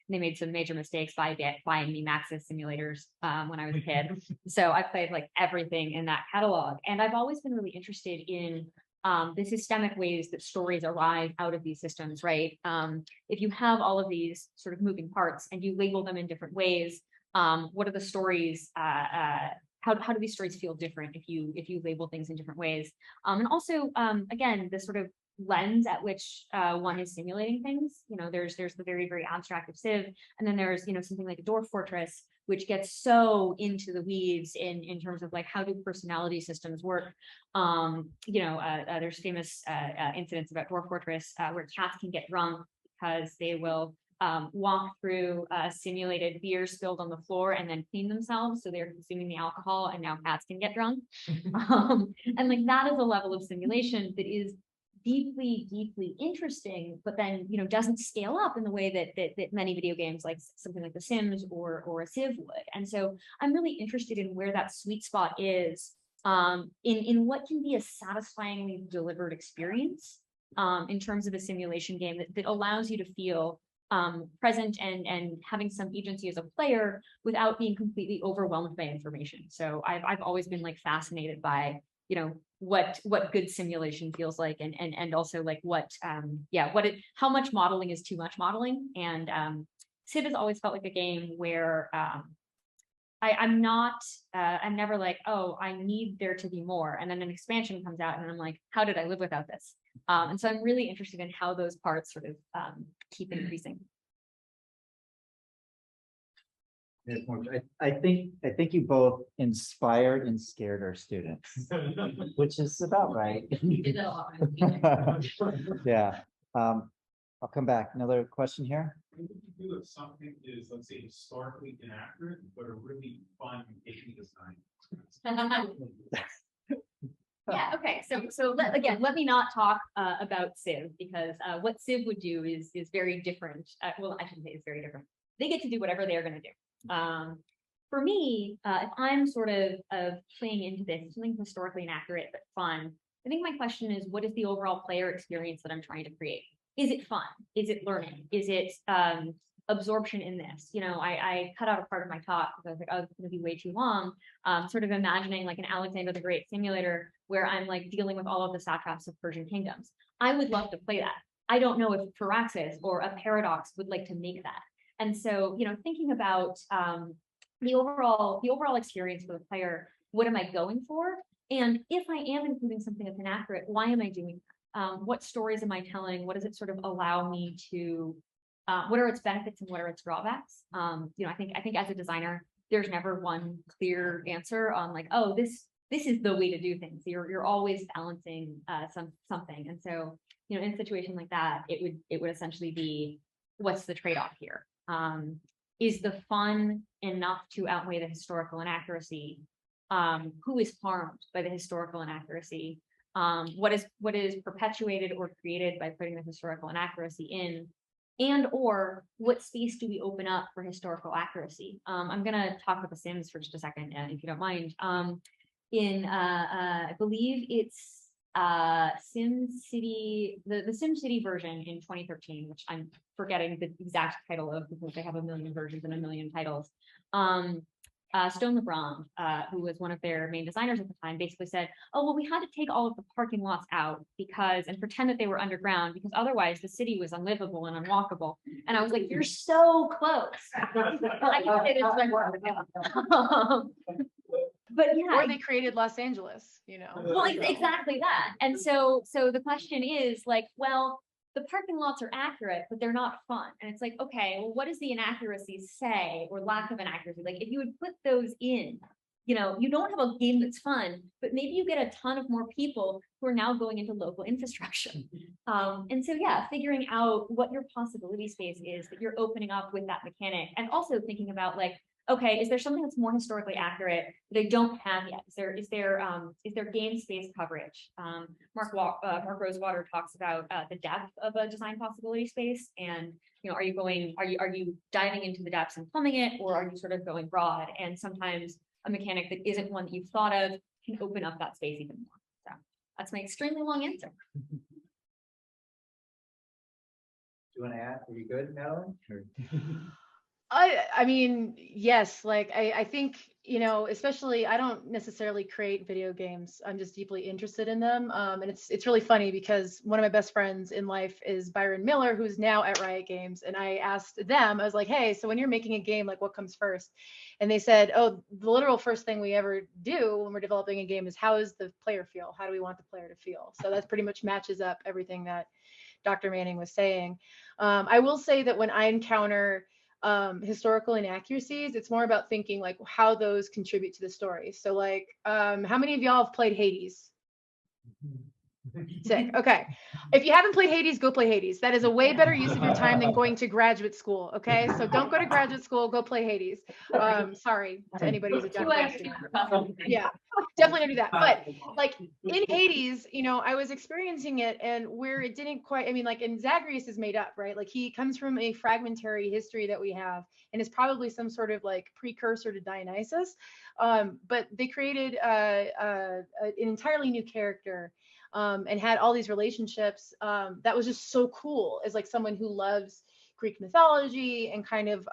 They made some major mistakes by buying me Maxis simulators when I was a kid. So I played like everything in that catalog, and I've always been really interested in the systemic ways that stories arise out of these systems, right? If you have all of these sort of moving parts and you label them in different ways, what are the stories? How do these stories feel different if you label things in different ways? And also, again, the sort of lens at which one is simulating things. There's the very, very abstract of Civ, and then there's something like a Dwarf Fortress, which gets so into the weeds in terms of like how do personality systems work. There's famous incidents about Dwarf Fortress where cats can get drunk because they will walk through simulated beer spilled on the floor and then clean themselves, so they're consuming the alcohol, and now cats can get drunk. And like that is a level of simulation that is deeply, deeply interesting, but then doesn't scale up in the way that many video games, like something like The Sims or a Civ would. And so I'm really interested in where that sweet spot is in what can be a satisfyingly delivered experience in terms of a simulation game that allows you to feel present and having some agency as a player without being completely overwhelmed by information. So I've always been like fascinated by what good simulation feels like, and also like how much modeling is too much modeling. And Civ has always felt like a game where I'm never like, oh, I need there to be more, and then an expansion comes out and I'm like, how did I live without this? And so I'm really interested in how those parts sort of keep increasing. I think you both inspired and scared our students, which is about right. Yeah. I'll come back. Another question here. What would you do if something is, let's say, historically inaccurate, but a really fun game design? Yeah, okay. So let me not talk about Civ, because what Civ would do is very different. Well, I shouldn't say it's very different. They get to do whatever they're going to do. For me, if I'm sort of playing into this, something historically inaccurate but fun, I think my question is, what is the overall player experience that I'm trying to create? Is it fun? Is it learning? Is it absorption in this? I cut out a part of my talk because I was like, oh, it's going to be way too long. Sort of imagining like an Alexander the Great simulator where I'm like dealing with all of the satraps of Persian kingdoms. I would love to play that. I don't know if Firaxis or a Paradox would like to make that. And so, thinking about the overall experience for the player, what am I going for? And if I am including something that's inaccurate, why am I doing that? What stories am I telling? What does it sort of allow me to? What are its benefits and what are its drawbacks? I think as a designer, there's never one clear answer on like, oh, this is the way to do things. You're always balancing something. And so, in a situation like that, it would essentially be, what's the trade-off here? Is the fun enough to outweigh the historical inaccuracy? Who is harmed by the historical inaccuracy? What is perpetuated or created by putting the historical inaccuracy in? And or what space do we open up for historical accuracy? I'm gonna talk about The Sims for just a second, if you don't mind. I believe it's SimCity, the SimCity version in 2013, which I'm forgetting the exact title of because they have a million versions and a million titles. Stone LeBron, who was one of their main designers at the time, basically said, oh, well, we had to take all of the parking lots out and pretend that they were underground because otherwise the city was unlivable and unwalkable. And I was like, you're so close. I can say this but yeah. Or they created Los Angeles, Well, exactly that. And so the question is like, well, the parking lots are accurate, but they're not fun. And it's like, okay, well, what does the inaccuracy say or lack of inaccuracy? Like if you would put those in, you know, you don't have a game that's fun, but maybe you get a ton of more people who are now going into local infrastructure. And so, yeah, figuring out what your possibility space is that you're opening up with that mechanic, and also thinking about like, okay, is there something that's more historically accurate that I don't have yet? Is there game space coverage? Mark Rosewater talks about the depth of a design possibility space, and you know, are you diving into the depths and plumbing it, or are you sort of going broad? And sometimes a mechanic that isn't one that you've thought of can open up that space even more. So that's my extremely long answer. Do you want to add? Are you good, Madeleine? Or- I mean, yes, like I think, you know, especially I don't necessarily create video games. I'm just deeply interested in them. And it's really funny because one of my best friends in life is Byron Miller, who's now at Riot Games. And I asked them, I was like, hey, so when you're making a game, like what comes first? And they said, oh, the literal first thing we ever do when we're developing a game is how does the player feel? How do we want the player to feel? So that pretty much matches up everything that Dr. Manning was saying. I will say that when I encounter historical inaccuracies, it's more about thinking like how those contribute to the story. So like, how many of y'all have played Hades? Sick. Okay. If you haven't played Hades, go play Hades. That is a way better use of your time than going to graduate school. Okay. So don't go to graduate school, go play Hades. Sorry to anybody who's a graduate student. Yeah, definitely don't do that. But like in Hades, you know, I was experiencing it, and where it didn't quite, I mean, like in Zagreus is made up, right? Like he comes from a fragmentary history that we have, and is probably some sort of like precursor to Dionysus. But they created an entirely new character, and had all these relationships. That was just so cool as like someone who loves Greek mythology and kind of,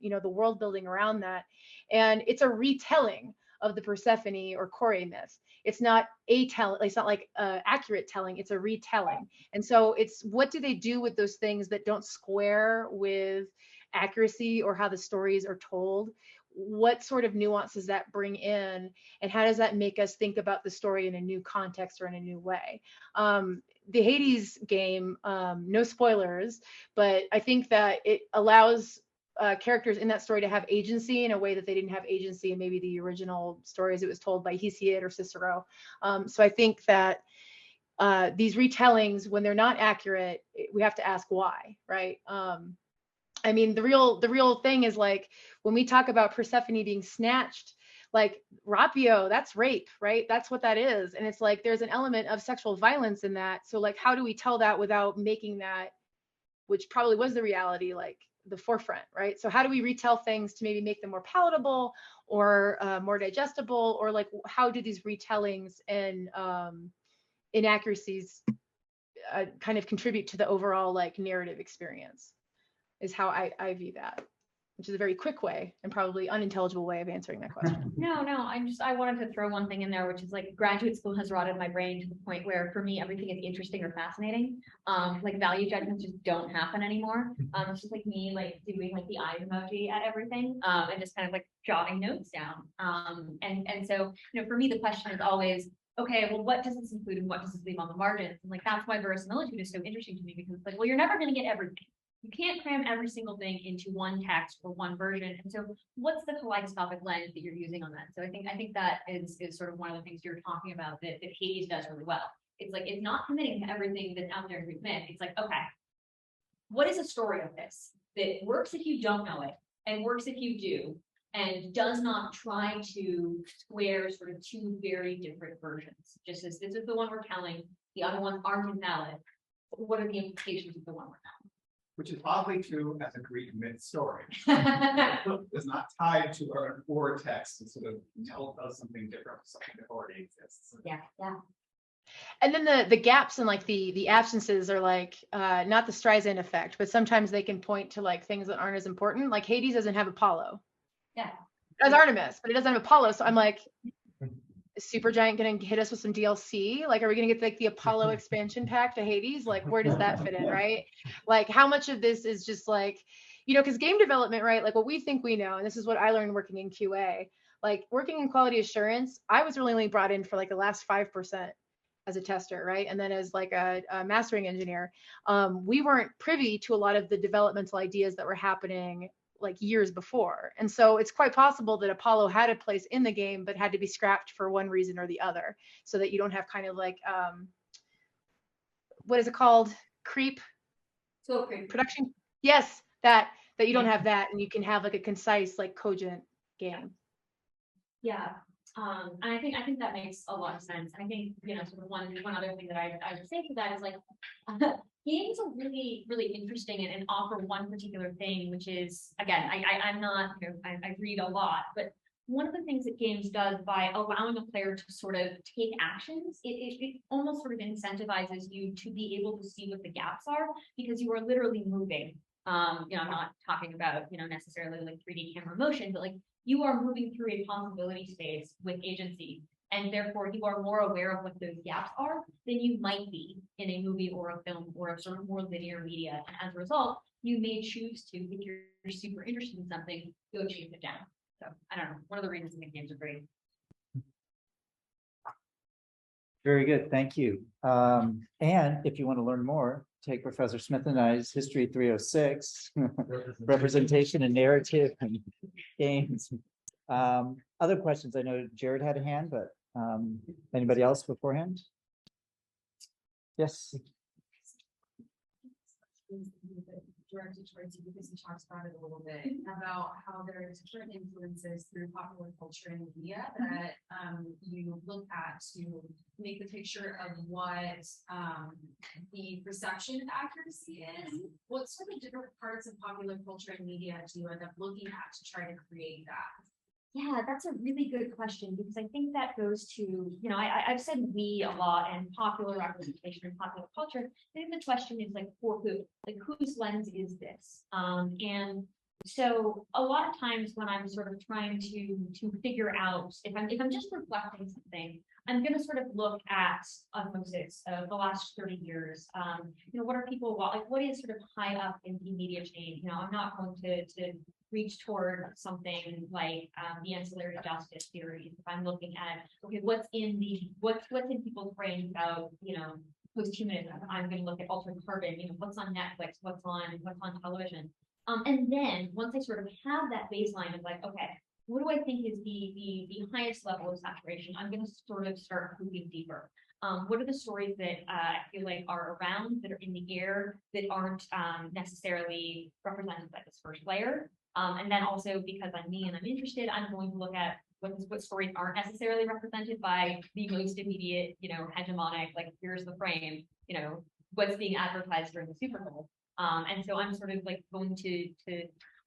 you know, the world building around that. And it's a retelling of the Persephone or Kore myth. It's not it's not like accurate telling, it's a retelling. And so it's what do they do with those things that don't square with accuracy or how the stories are told? What sort of nuance does that bring in, and how does that make us think about the story in a new context or in a new way? The Hades game, no spoilers, but I think that it allows characters in that story to have agency in a way that they didn't have agency in maybe the original stories it was told by Hesiod or Cicero. So I think that these retellings, when they're not accurate, we have to ask why, right? I mean, the real thing is like when we talk about Persephone being snatched, like rapio, that's rape, right? That's what that is. And it's like there's an element of sexual violence in that. So like, how do we tell that without making that, which probably was the reality, like the forefront, right? So how do we retell things to maybe make them more palatable or more digestible, or like how do these retellings and inaccuracies kind of contribute to the overall like narrative experience? Is how I view that, which is a very quick way and probably unintelligible way of answering that question. No, I wanted to throw one thing in there, which is like graduate school has rotted my brain to the point where for me, everything is interesting or fascinating. Like value judgments just don't happen anymore. It's just like me, like doing like the eyes emoji at everything, and just kind of like jotting notes down. And so, you know, for me, the question is always, okay, well, what does this include and what does this leave on the margins? And like, that's why verisimilitude is so interesting to me, because it's like, well, you're never going to get everything. You can't cram every single thing into one text or one version. And so what's the kaleidoscopic lens that you're using on that? So I think that is sort of one of the things you're talking about that Hades does really well. It's like, it's not committing to everything that's out there in Greek myth. It's like, okay, what is a story of this that works if you don't know it and works if you do, and does not try to square sort of two very different versions. Just as this is the one we're telling, the other ones aren't invalid. What are the implications of the one we're telling? Which is oddly true as a Greek myth story. It's not tied to our core text to sort of tell us something different, something that already exists. Yeah. And then the gaps and like the absences are like not the Streisand effect, but sometimes they can point to like things that aren't as important. Like Hades doesn't have Apollo. Yeah. It has Artemis, but it doesn't have Apollo. So I'm like, is Supergiant gonna hit us with some DLC? Like, are we gonna get like the Apollo expansion pack to Hades? Like, where does that fit in, right? Like, how much of this is just like, you know, because game development, right? Like what we think we know, and this is what I learned working in QA, like working in quality assurance, I was really only brought in for like the last 5% as a tester, right? And then as like a mastering engineer, we weren't privy to a lot of the developmental ideas that were happening like years before. And so it's quite possible that Apollo had a place in the game, but had to be scrapped for one reason or the other, so that you don't have kind of like, what is it called? Creep So great. production? Yes, that you don't have that, and you can have like a concise, like cogent game. Yeah, and I think that makes a lot of sense. I think, sort of one other thing that I would say to that is like, games are really interesting and offer one particular thing, which is, again, I'm not, I read a lot, but one of the things that games does by allowing a player to sort of take actions, it almost sort of incentivizes you to be able to see what the gaps are, because you are literally moving. I'm not talking about, necessarily like 3D camera motion, but like you are moving through a possibility space with agency, and therefore you are more aware of what those gaps are than you might be in a movie or a film or a sort of more linear media. And as a result, you may choose to, if you're super interested in something, go chase it down. So I don't know, one of the reasons I think games are great. Very good, thank you. And if you want to learn more, take Professor Smith and I's History 306, representation and narrative and games. Other questions? I know Jared had a hand, but anybody else beforehand? Yes. Directed towards you because he talks about it a little bit about how there's different influences through popular culture and media that you look at to make the picture of what the perception accuracy is. What sort of different parts of popular culture and media do you end up looking at to try to create that? Yeah, that's a really good question, because I think that goes to, I've said we a lot, and popular representation and popular culture. I think the question is like, for who? Like, whose lens is this? And so a lot of times when I'm sort of trying to figure out if I'm just reflecting something, I'm going to sort of look at osmosis of the last 30 years. What are people like? What is sort of high up in the media chain? I'm not going to reach toward something like the ancillary justice theories. If I'm looking at, okay, what's in people's brains about, post-humanism, I'm going to look at altered carbon, what's on Netflix, what's on television. And then once I sort of have that baseline of like, okay, what do I think is the highest level of saturation? I'm going to sort of start moving deeper. What are the stories that I feel like are around, that are in the air, that aren't necessarily represented by this first layer? And then also, because I'm me and I'm interested, I'm going to look at what stories aren't necessarily represented by the most immediate, hegemonic, like here's the frame, what's being advertised during the Super Bowl. And so I'm sort of like going to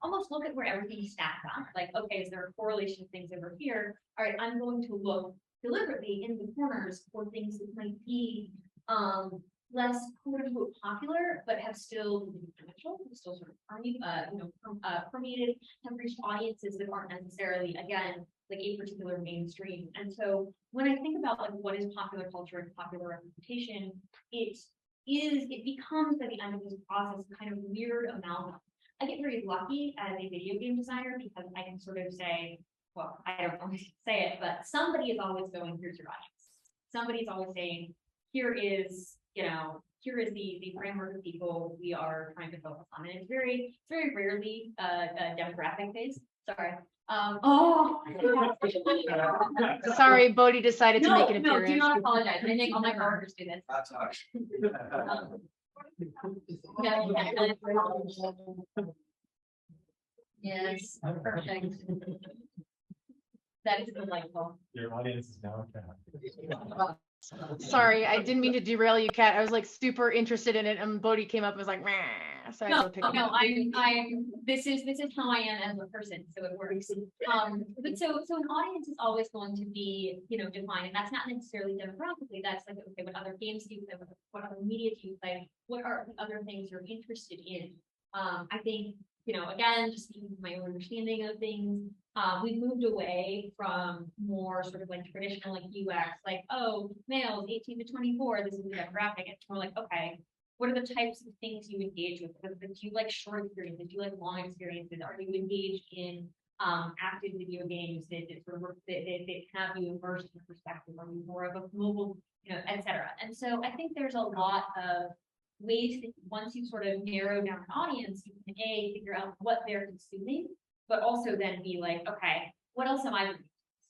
almost look at where everything stacks up. Like, okay, is there a correlation of things over here? All right, I'm going to look deliberately in the corners for things that might be less quote unquote popular, but have still potential, still sort of permeated, have reached audiences that aren't necessarily, again, like a particular mainstream. And so when I think about like what is popular culture and popular representation, it becomes by the end of this process kind of weird amalgam. I get very lucky as a video game designer because I can sort of say, well, I don't always say it, but somebody is always going, here's your audience. Somebody's always saying, here is the framework of people we are trying to focus on. And it's very rarely demographic based. Sorry. Sorry, Bodhi decided to make an No, appearance. do not apologize. I make all my coworkers do this. That's all. Yes, perfect. That is delightful. Your audience is now. Sorry, I didn't mean to derail you, Kat. I was like super interested in it, and Bodhi came up and was like, meh. So I had to pick it up. This is how I am as a person, so it works. But so an audience is always going to be, defined, and that's not necessarily demographically. That's like, okay, what other games do you play? What other media do you play? What are the other things you're interested in? I think, again, just speaking from my own understanding of things, we've moved away from more sort of like traditional like UX, like, oh, males 18 to 24, this is the demographic. It's more like, okay, what are the types of things you engage with? Do you like short experiences? Do you like long experiences? Are you engaged in active video games that have you immersed in perspective? Are you more of a mobile, et cetera? And so I think there's a lot of ways that once you sort of narrow down an audience, you can figure out what they're consuming, but also then be like, okay, what else am I?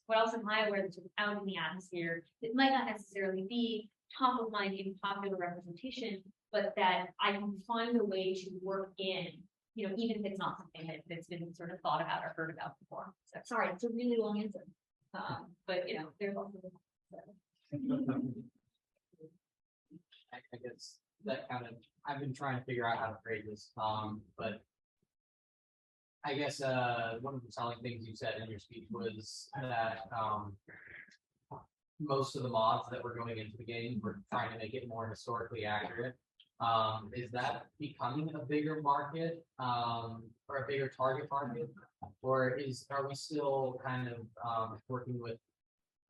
What else am I aware that's out in the atmosphere that might not necessarily be top of mind in popular representation, but that I can find a way to work in, even if it's not something that's been sort of thought about or heard about before. So sorry, it's a really long answer. But there's also I guess that kind of, I've been trying to figure out how to phrase this, but I guess one of the telling things you said in your speech was that most of the mods that were going into the game were trying to make it more historically accurate. Is that becoming a bigger market or a bigger target market, or are we still kind of working with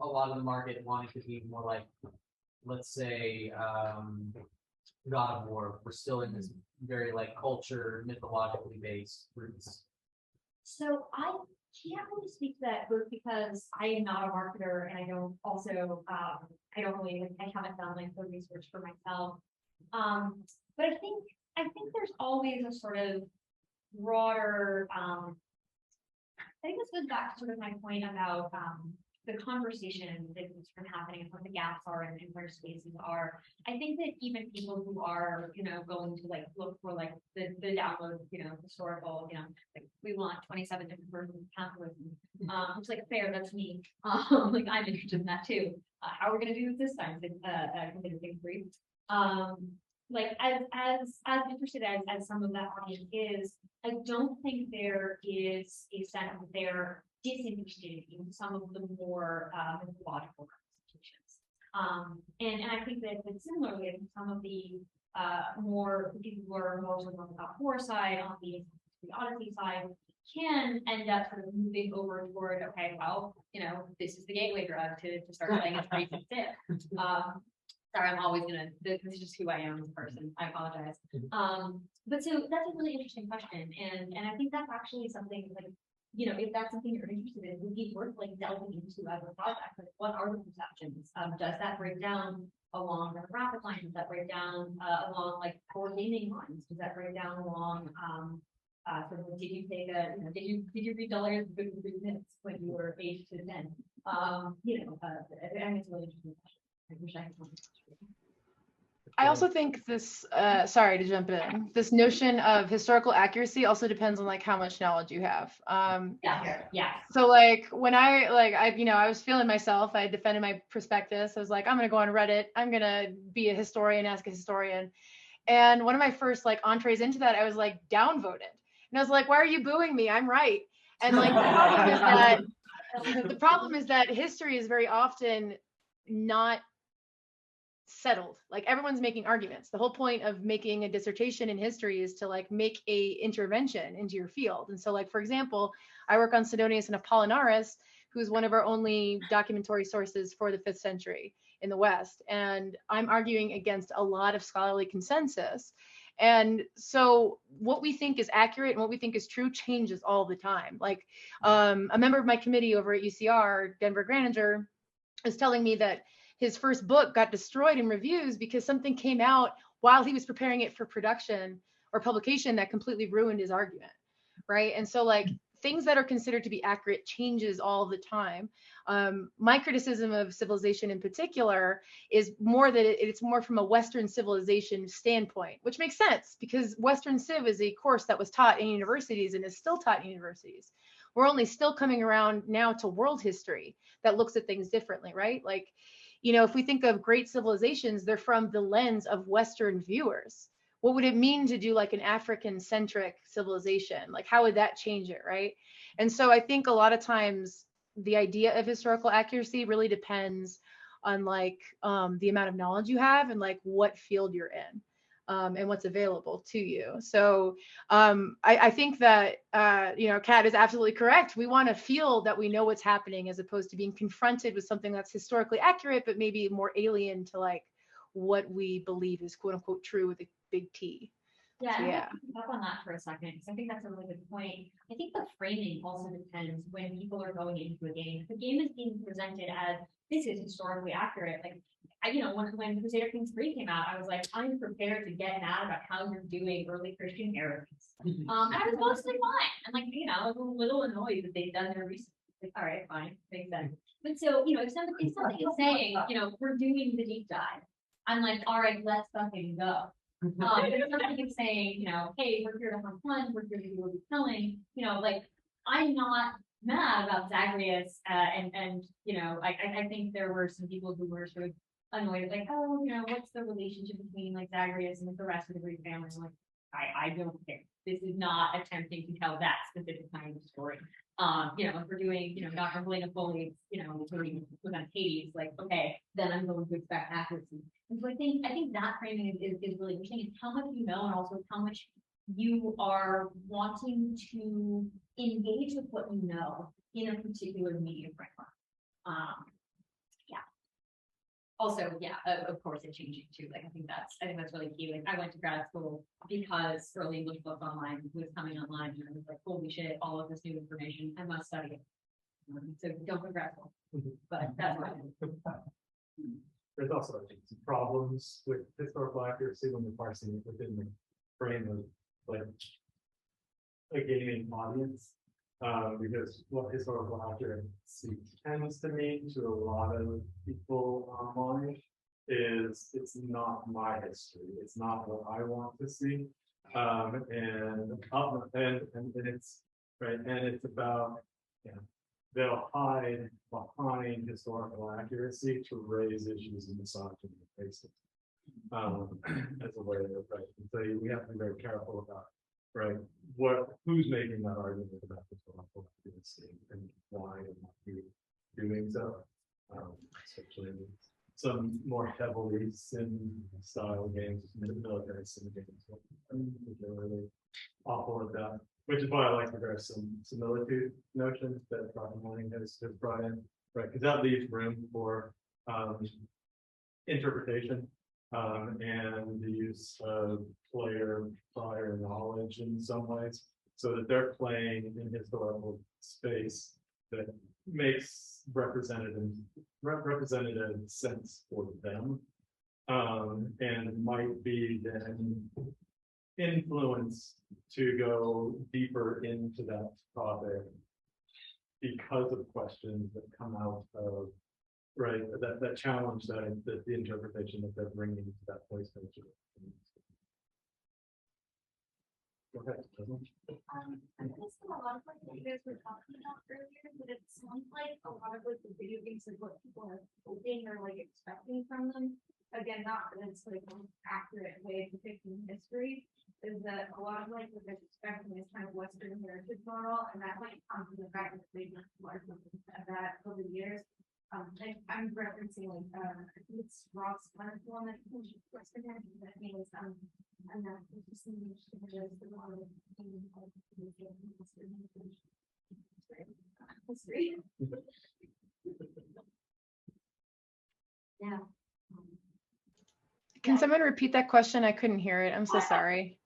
a lot of the market wanting to be more like, let's say, God of War? We're still in this very like culture, mythologically based roots. So I can't really speak to that, both because I am not a marketer and I don't also I don't really I haven't done like the research for myself. But I think there's always a sort of broader I think this goes back to sort of my point about the conversation that's been happening and what the gaps are and where spaces are. I think that even people who are, going to like look for like the download, historical, like we want 27 different versions of capitalism. It's like fair, that's me. Like I'm interested in that too. How are we gonna do this time? Brief. Like as interested as some of that audience is, I don't think there is a sense that they're disinterested in some of the more mythological representations. And I think that similarly, I think some of the more people who are more sort of on the top four side, on the Odyssey side, can end up sort of moving over toward, okay, well, this is the gateway drug to start playing a pretty fit. Sorry, I'm always this is just who I am as a person. I apologize. But so that's a really interesting question. And I think that's actually something like, if that's something you're interested in, it would be worth like delving into as a project. Like, what are the perceptions? Does that break down along demographic lines? Does that break down along like core gaming lines? Does that break down along sort of, did you take did you read Dollars of Good Minutes when you were 8 to 10? I think it's a really interesting question. I wish I had something. I also think this, sorry to jump in, this notion of historical accuracy also depends on like how much knowledge you have. Yeah. So like when I was feeling myself, I defended my prospectus. I was like, I'm going to go on Reddit. I'm going to be a historian, ask a historian. And one of my first like entrees into that, I was like downvoted. And I was like, why are you booing me? I'm right. And like the problem is that history is very often not settled. Like everyone's making arguments. The whole point of making a dissertation in history is to like make a intervention into your field. And so like, for example, I work on Sidonius and Apollinaris, who's one of our only documentary sources for the 5th century in the West. And I'm arguing against a lot of scholarly consensus. And so what we think is accurate and what we think is true changes all the time. Like a member of my committee over at UCR, Denver Graninger, is telling me that his first book got destroyed in reviews because something came out while he was preparing it for production or publication that completely ruined his argument, right? And so like things that are considered to be accurate changes all the time. My criticism of civilization in particular is more that it's more from a Western civilization standpoint, which makes sense because Western Civ is a course that was taught in universities and is still taught in universities. We're only still coming around now to world history that looks at things differently, right? Like, if we think of great civilizations, they're from the lens of Western viewers. What would it mean to do like an African-centric civilization? Like, how would that change it, right? And so I think a lot of times the idea of historical accuracy really depends on like the amount of knowledge you have and like what field you're in. And what's available to you. So I think that, Kat is absolutely correct. We want to feel that we know what's happening as opposed to being confronted with something that's historically accurate, but maybe more alien to like what we believe is quote unquote true with a big T. Yeah, So, and yeah. I want to pick up on that for a second, because I think that's a really good point. I think the framing also depends when people are going into a game. If the game is being presented as this is historically accurate, like when Crusader Kings 3 came out, I was like, I'm prepared to get mad about how you're doing early Christian heretics. And I was mostly fine. I'm like, I was a little annoyed that they'd done their research. Like, all right, fine, makes sense. But so, if something is saying, we're doing the deep dive, I'm like, all right, let's fucking go. If something is saying, hey, we're here to have fun, we're here to do what we're telling, like, I'm not mad about Zagreus, and I think there were some people who were sort of annoyed, like, oh, what's the relationship between like Zagreus and the rest of the Greek family? I'm like, I don't care. This is not attempting to tell that specific kind of story. If we're doing, Dr. Helena Foley's, with on Hades, like, okay, then I'm going to expect accuracy. And so I think that framing is really interesting. It's how much you know, and also how much you are wanting to engage with what you know in a particular media framework. Also, of course, it's changing too. Like, I think that's really key. Like, I went to grad school because early English book online was coming online, and I was like, holy shit, all of this new information, I must study it. So don't go to grad school, but that's what I did. There's also, I think, some problems with historical accuracy when you're parsing it within the frame of like a gaming audience. Because what historical accuracy tends to mean to a lot of people online is it's not my history. It's not what I want to see. And it's right. And it's about, they'll hide behind historical accuracy to raise issues of misogyny and racism as a way of right. And so we have to be very careful about who's making that argument about historical accuracy and why and not be doing so. Especially some more heavily sim style games, military sim games, they're really awful at that. Which is why I like there are some similitude notions that Dr. Morning has brought in, right? Because that leaves room for interpretation and the use of player prior knowledge in some ways, so that they're playing in historical space that makes representative sense for them, and might be then influence to go deeper into that topic because of questions that come out of that challenge that the interpretation that they're bringing to that place. Go ahead. I guess a lot of what you guys were talking about earlier, but it sounds like a lot of like the video games is what people are hoping or like expecting from them. Again, not that it's like an accurate way of depicting history, is that a lot of like what they're expecting is kind of Western heritage model, and that might come from the fact that they've largely said that over the years. I'm referencing like I think it's Ross one that Western heritage that means and that just the one of history. Yeah. Can someone repeat that question? I couldn't hear it. I'm so sorry.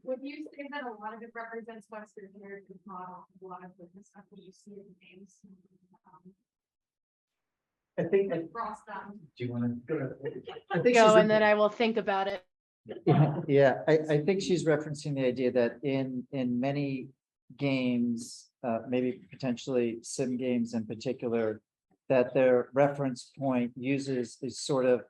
Would you say that a lot of it represents Western heritage model, a lot of the stuff that you see in the games? I think. Do you want to go ahead? I think Go, and then I will think about it. Yeah, I think she's referencing the idea that in many games, maybe potentially sim games in particular, that their reference point uses is sort of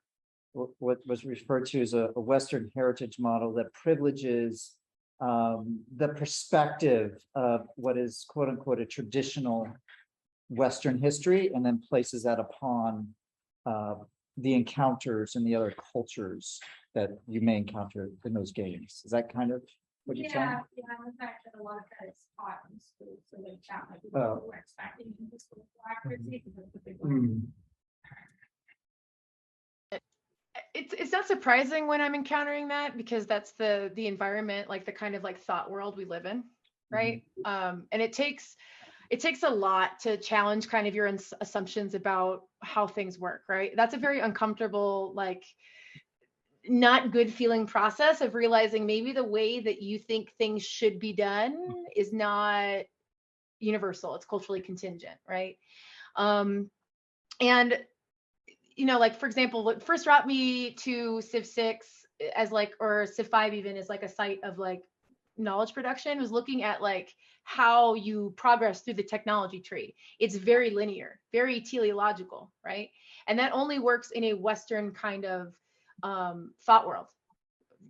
what was referred to as a Western heritage model that privileges the perspective of what is quote unquote a traditional Western history, and then places that upon the encounters and the other cultures that you may encounter in those games. Is that kind of what you're saying? Yeah, the fact that a lot of that is taught in school, so like that might be what we're expecting in historical accuracy. It's not surprising when I'm encountering that, because that's the environment, like the kind of like thought world we live in, right? And it takes a lot to challenge kind of your assumptions about how things work, right? That's a very uncomfortable, like not good feeling process of realizing maybe the way that you think things should be done is not universal. It's culturally contingent, right? And you know, like for example, what first brought me to Civ 6 as like, or Civ 5 even, is like a site of like knowledge production, was looking at like how you progress through the technology tree. It's very linear, very teleological, right? And that only works in a Western kind of thought world.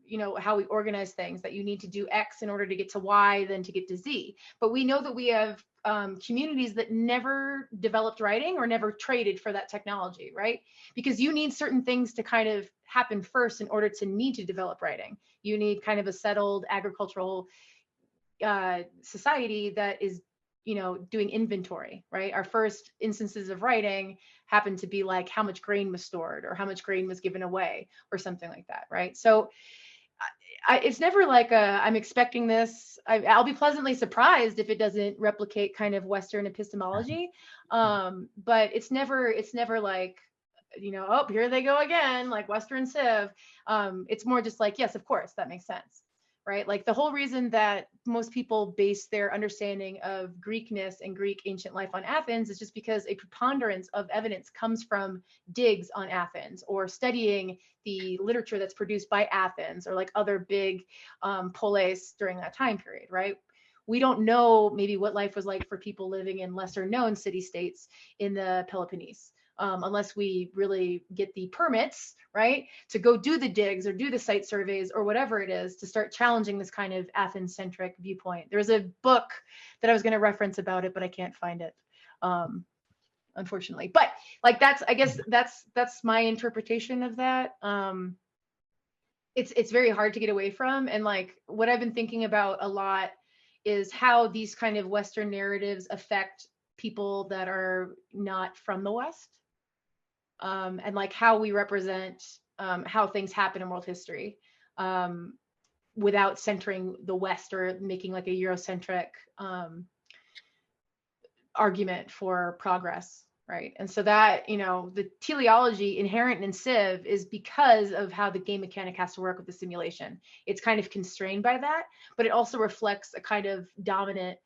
You know, how we organize things, that you need to do X in order to get to Y, then to get to Z. But we know that we have communities that never developed writing or never traded for that technology, right? Because you need certain things to kind of happen first in order to need to develop writing. You need kind of a settled agricultural society that is, you know, doing inventory, right? Our first instances of writing happen to be like how much grain was stored or how much grain was given away or something like that, right? So it's never like I'm expecting this. I'll be pleasantly surprised if it doesn't replicate kind of Western epistemology. But it's never like, you know, oh, here they go again, like Western Civ. It's more just like, yes, of course, that makes sense, right? Like the whole reason that most people base their understanding of Greekness and Greek ancient life on Athens is just because a preponderance of evidence comes from digs on Athens or studying the literature that's produced by Athens or like other big polis during that time period, right? We don't know maybe what life was like for people living in lesser known city states in the Peloponnese. Unless we really get the permits, right, to go do the digs or do the site surveys or whatever it is to start challenging this kind of Athens-centric viewpoint. There's a book that I was going to reference about it, but I can't find it, unfortunately. But like I guess that's my interpretation of that. It's very hard to get away from, and like what I've been thinking about a lot is how these kind of Western narratives affect people that are not from the West. And like how we represent how things happen in world history without centering the West or making like a Eurocentric argument for progress, right? And so that, you know, the teleology inherent in Civ is because of how the game mechanic has to work with the simulation. It's kind of constrained by that, but it also reflects a kind of dominant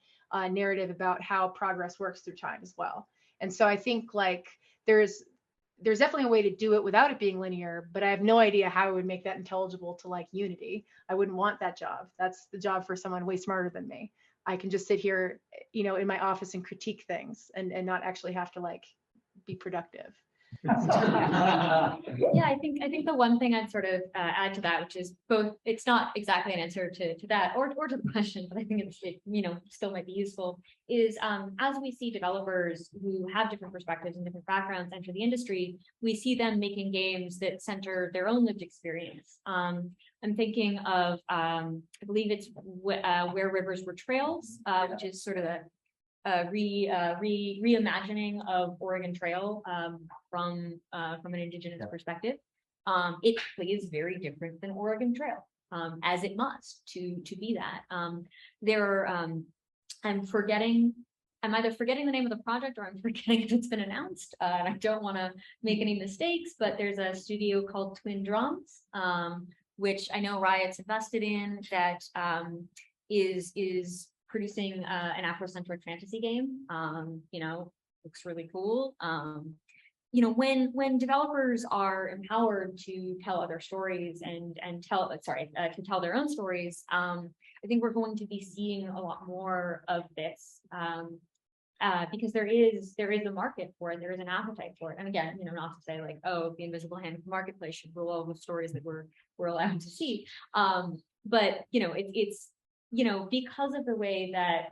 narrative about how progress works through time as well. And so I think like there's definitely a way to do it without it being linear, but I have no idea how I would make that intelligible to like Unity. I wouldn't want that job. That's the job for someone way smarter than me. I can just sit here, you know, in my office and critique things and not actually have to like be productive. Yeah, I think the one thing I'd sort of add to that, which is both, it's not exactly an answer to that or to the question, but I think it's, you know, still might be useful, is as we see developers who have different perspectives and different backgrounds enter the industry, we see them making games that center their own lived experience. I'm thinking of, I believe it's Where Rivers Were Trails, which is sort of a reimagining of Oregon Trail from an indigenous perspective. It plays very different than Oregon Trail, as it must to be that. I'm either forgetting the name of the project or I'm forgetting if it's been announced. And I don't want to make any mistakes, but there's a studio called Twin Drums, which I know Riot's invested in, that is producing an Afrocentric fantasy game. You know, looks really cool. You know, when developers are empowered to tell other stories and to tell their own stories, I think we're going to be seeing a lot more of this. Because there is a market for it, there is an appetite for it. And again, you know, not to say like, oh, the invisible hand of the marketplace should rule all the stories that we're allowed to see. But you know, it's you know, because of the way that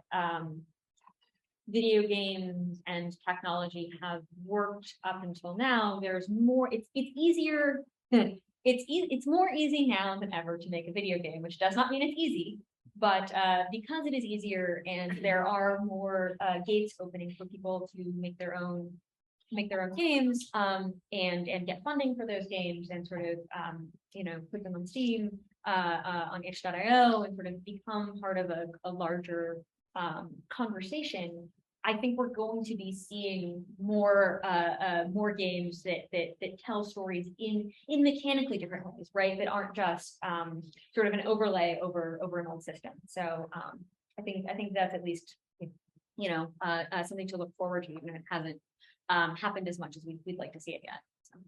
video games and technology have worked up until now, there's more. It's easier. It's more easy now than ever to make a video game, which does not mean it's easy. But because it is easier and there are more gates opening for people to make their own games and get funding for those games and sort of you know, put them on Steam, on itch.io, and sort of become part of a larger conversation, I think we're going to be seeing more games that tell stories in mechanically different ways, right? That aren't just sort of an overlay over an old system. So I think that's at least, you know, something to look forward to, even if it hasn't happened as much as we'd like to see it yet. So.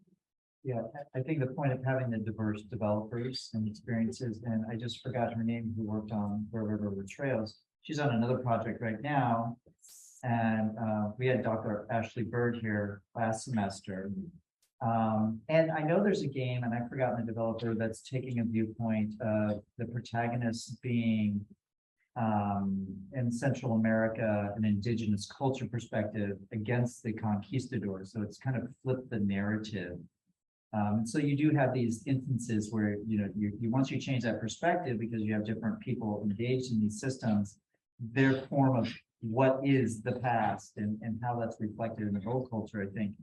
Yeah, I think the point of having the diverse developers and experiences, and I just forgot her name, who worked on Where River Were Trails. She's on another project right now. And we had Dr. Ashley Bird here last semester. And I know there's a game, and I've forgotten the developer, that's taking a viewpoint of the protagonists being in Central America, an indigenous culture perspective against the conquistadors. So it's kind of flipped the narrative. So you do have these instances where, you once you change that perspective, because you have different people engaged in these systems, their form of what is the past and how that's reflected in the role culture, I think,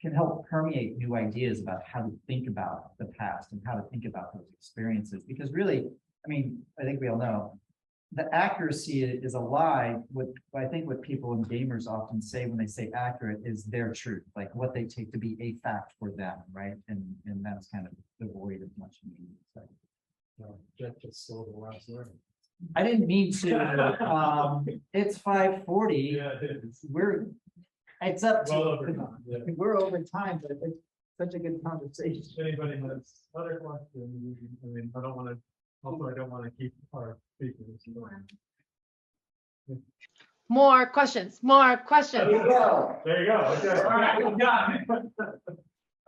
can help permeate new ideas about how to think about the past and how to think about those experiences. Because really, I mean, I think we all know, the accuracy is a lie. I think what people and gamers often say when they say accurate is their truth, like what they take to be a fact for them, right? And that's kind of devoid of much meaning. So. Jeff just sold the last word. I didn't mean to. It's 5:40. Yeah, it is. It's up to. Well over time, yeah. We're over time, but it's such a good conversation. If anybody has other questions, I mean, I don't want to keep our speakers. More questions, more questions. There you go. Okay. All right, you got it.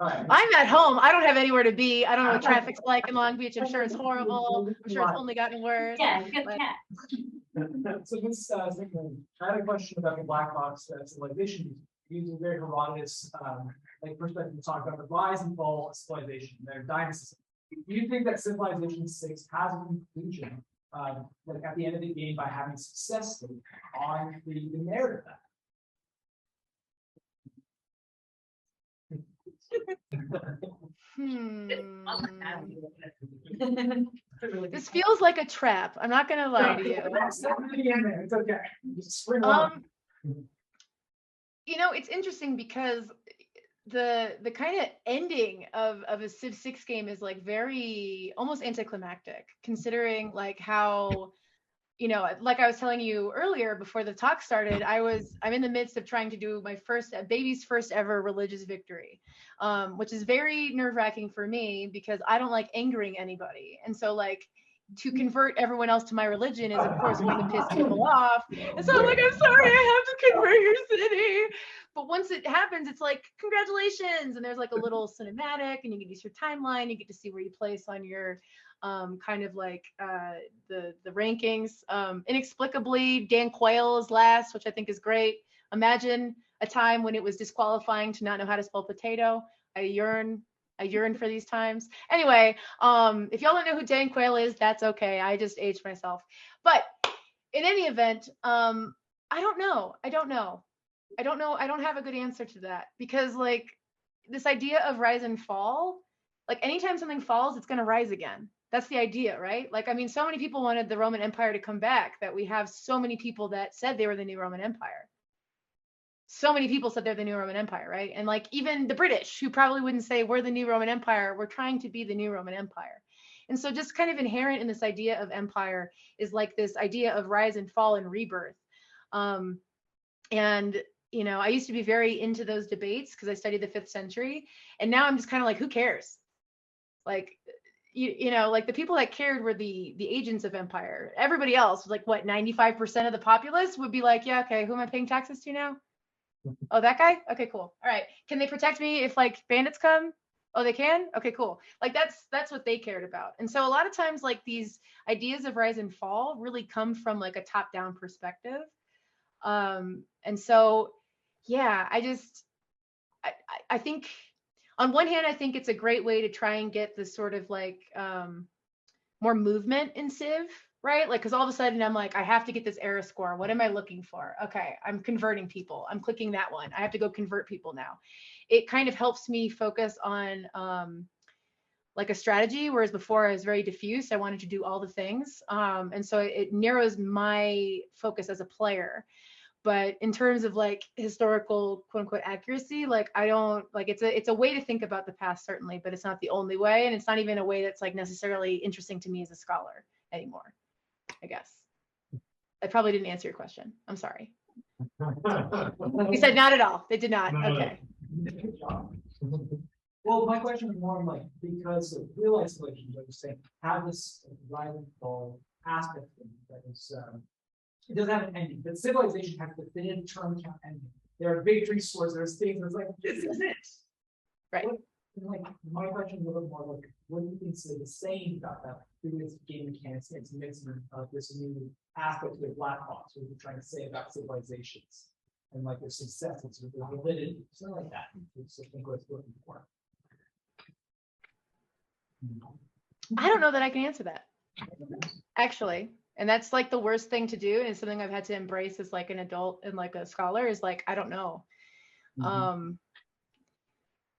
All right. I'm at home. I don't have anywhere to be. I don't know what traffic's like in Long Beach. I'm sure it's horrible. I'm sure it's only gotten worse. Yeah, good But- cat. So this, I had a question about the black box civilization, using very Herodotus, like perspective to talk about the rise and fall of civilization, their dynasties. Do you think that Civilization 6 has a conclusion, like at the end of the game by having success on the narrative? This feels like a trap. I'm not gonna lie to you. It's okay. Just spring on. It's interesting because the kind of ending of a Civ 6 game is like very almost anticlimactic, considering like how, like I was telling you earlier before the talk started, I'm in the midst of trying to do my baby's first ever religious victory, which is very nerve-wracking for me because I don't like angering anybody. And so like to convert everyone else to my religion is of course going to piss people off. And so I'm like, I'm sorry, I have to convert your city. But once it happens, it's like, congratulations. And there's like a little cinematic and you get to see your timeline. You get to see where you place on your kind of like the rankings. Inexplicably, Dan Quayle is last, which I think is great. Imagine a time when it was disqualifying to not know how to spell potato. I yearn for these times. Anyway, if y'all don't know who Dan Quayle is, that's okay. I just aged myself. But in any event, I don't know. I don't have a good answer to that because like this idea of rise and fall, like anytime something falls, it's going to rise again. That's the idea, right? Like, I mean, so many people wanted the Roman Empire to come back that we have so many people that said they were the new Roman Empire. So many people said they're the new Roman Empire, right? And like even the British, who probably wouldn't say we're the new Roman Empire, we're trying to be the new Roman Empire. And so just kind of inherent in this idea of empire is like this idea of rise and fall and rebirth. And I used to be very into those debates because I studied the 5th century. And now I'm just kind of like, who cares? Like, like the people that cared were the agents of empire. Everybody else, like what, 95% of the populace would be like, yeah, okay, who am I paying taxes to now? Oh, that guy? Okay, cool. All right. Can they protect me if like bandits come? Oh, they can? Okay, cool. Like that's what they cared about. And so a lot of times like these ideas of rise and fall really come from like a top-down perspective. And so, yeah, I think on one hand, I think it's a great way to try and get this sort of like more movement in Civ, right? Like, because all of a sudden I'm like, I have to get this era score. What am I looking for? Okay, I'm converting people. I'm clicking that one. I have to go convert people now. It kind of helps me focus on like a strategy, whereas before I was very diffuse. I wanted to do all the things. And so it narrows my focus as a player. But in terms of like historical quote unquote accuracy, like I don't like it's a way to think about the past, certainly, but it's not the only way. And it's not even a way that's like necessarily interesting to me as a scholar anymore, I guess. I probably didn't answer your question. I'm sorry. You said not at all. They did not. No, Okay. no. Well, my question is more like, because of real isolation, like you're saying, have this rival aspect of it that is, it doesn't have an ending, but civilization has a definitive term count ending. There are victory scores, there's things that's like, this is it. Right. Like, my question is a little more like, what do you think is the same about that? Through this game mechanics, it's mixing of this new aspect of the black box, what you're trying to say about civilizations. And like their success, it's their validity, something like that. It's I think what it's looking for. I don't know that I can answer that, actually. And that's like the worst thing to do, and it's something I've had to embrace as like an adult and like a scholar, is like, I don't know.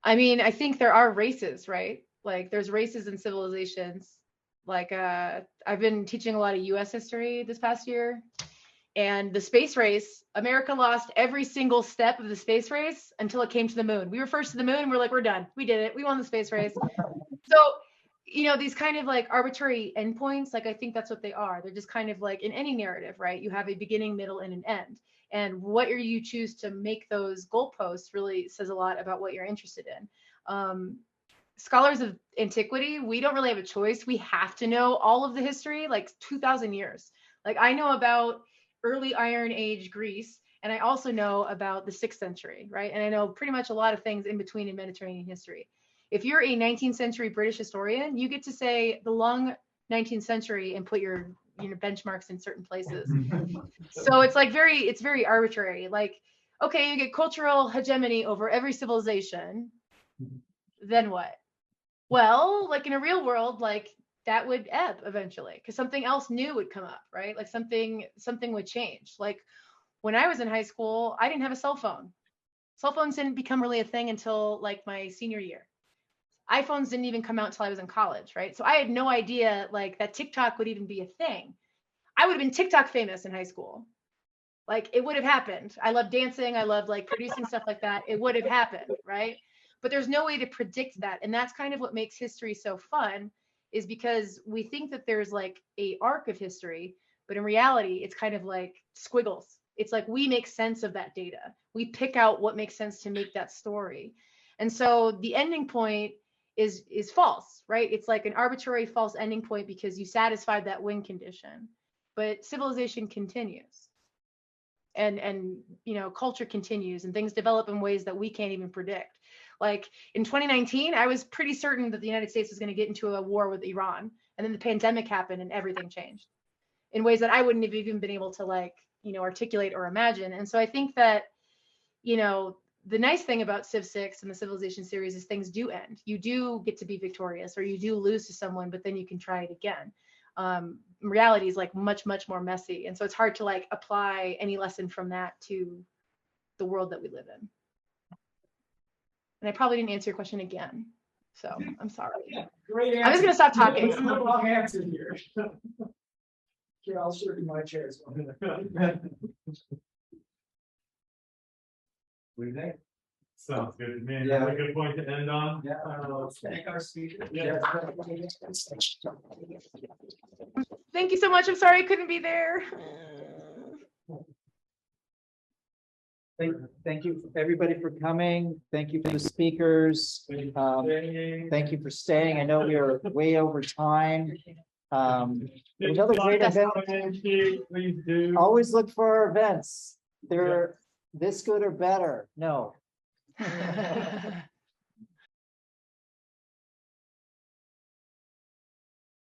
I mean, I think there are races, right? Like there's races and civilizations. Like I've been teaching a lot of US history this past year, and the space race, America lost every single step of the space race until it came to the moon. We were first to the moon, and we're like, we're done. We did it. We won the space race. So, you know, these kind of like arbitrary endpoints, like I think that's what they are. They're just kind of like in any narrative, right? You have a beginning, middle, and an end. And what you choose to make those goalposts really says a lot about what you're interested in. Scholars of antiquity, we don't really have a choice. We have to know all of the history, like 2,000 years. Like I know about early Iron Age Greece, and I also know about the 6th century, right? And I know pretty much a lot of things in between in Mediterranean history. If you're a 19th century British historian, you get to say the long 19th century and put your benchmarks in certain places. So it's like it's very arbitrary. Like, okay, you get cultural hegemony over every civilization. Then what? Well, like in a real world, like that would ebb eventually because something else new would come up, right? Like something would change. Like when I was in high school, I didn't have a cell phone. Cell phones didn't become really a thing until like my senior year. iPhones didn't even come out until I was in college, right? So I had no idea like that TikTok would even be a thing. I would have been TikTok famous in high school. Like it would have happened. I love dancing. I love like producing stuff like that. It would have happened, right? But there's no way to predict that. And that's kind of what makes history so fun, is because we think that there's like a arc of history, but in reality, it's kind of like squiggles. It's like we make sense of that data. We pick out what makes sense to make that story. And so the ending point is false, right? It's like an arbitrary false ending point because you satisfied that win condition. But civilization continues. And you know, culture continues and things develop in ways that we can't even predict. Like in 2019, I was pretty certain that the United States was going to get into a war with Iran. And then the pandemic happened and everything changed in ways that I wouldn't have even been able to like, you know, articulate or imagine. And so I think that, you know, the nice thing about Civ 6 and the Civilization series is things do end. You do get to be victorious, or you do lose to someone, but then you can try it again. Reality is like much, much more messy. And so it's hard to like apply any lesson from that to the world that we live in. And I probably didn't answer your question again. So I'm sorry. Yeah, great answer. I'm just going to stop talking. There's no wrong answer here. Here, I'll show you my chair as well. We there? Sounds good to me. Yeah. A good point to end on. Yeah, let's thank our speaker. Yeah. Thank you so much. I'm sorry I couldn't be there. Thank you, everybody, for coming. Thank you for the speakers. Thank you for staying. I know we are way over time. Another great event. Please do. Always look for our events. They're this good or better. No.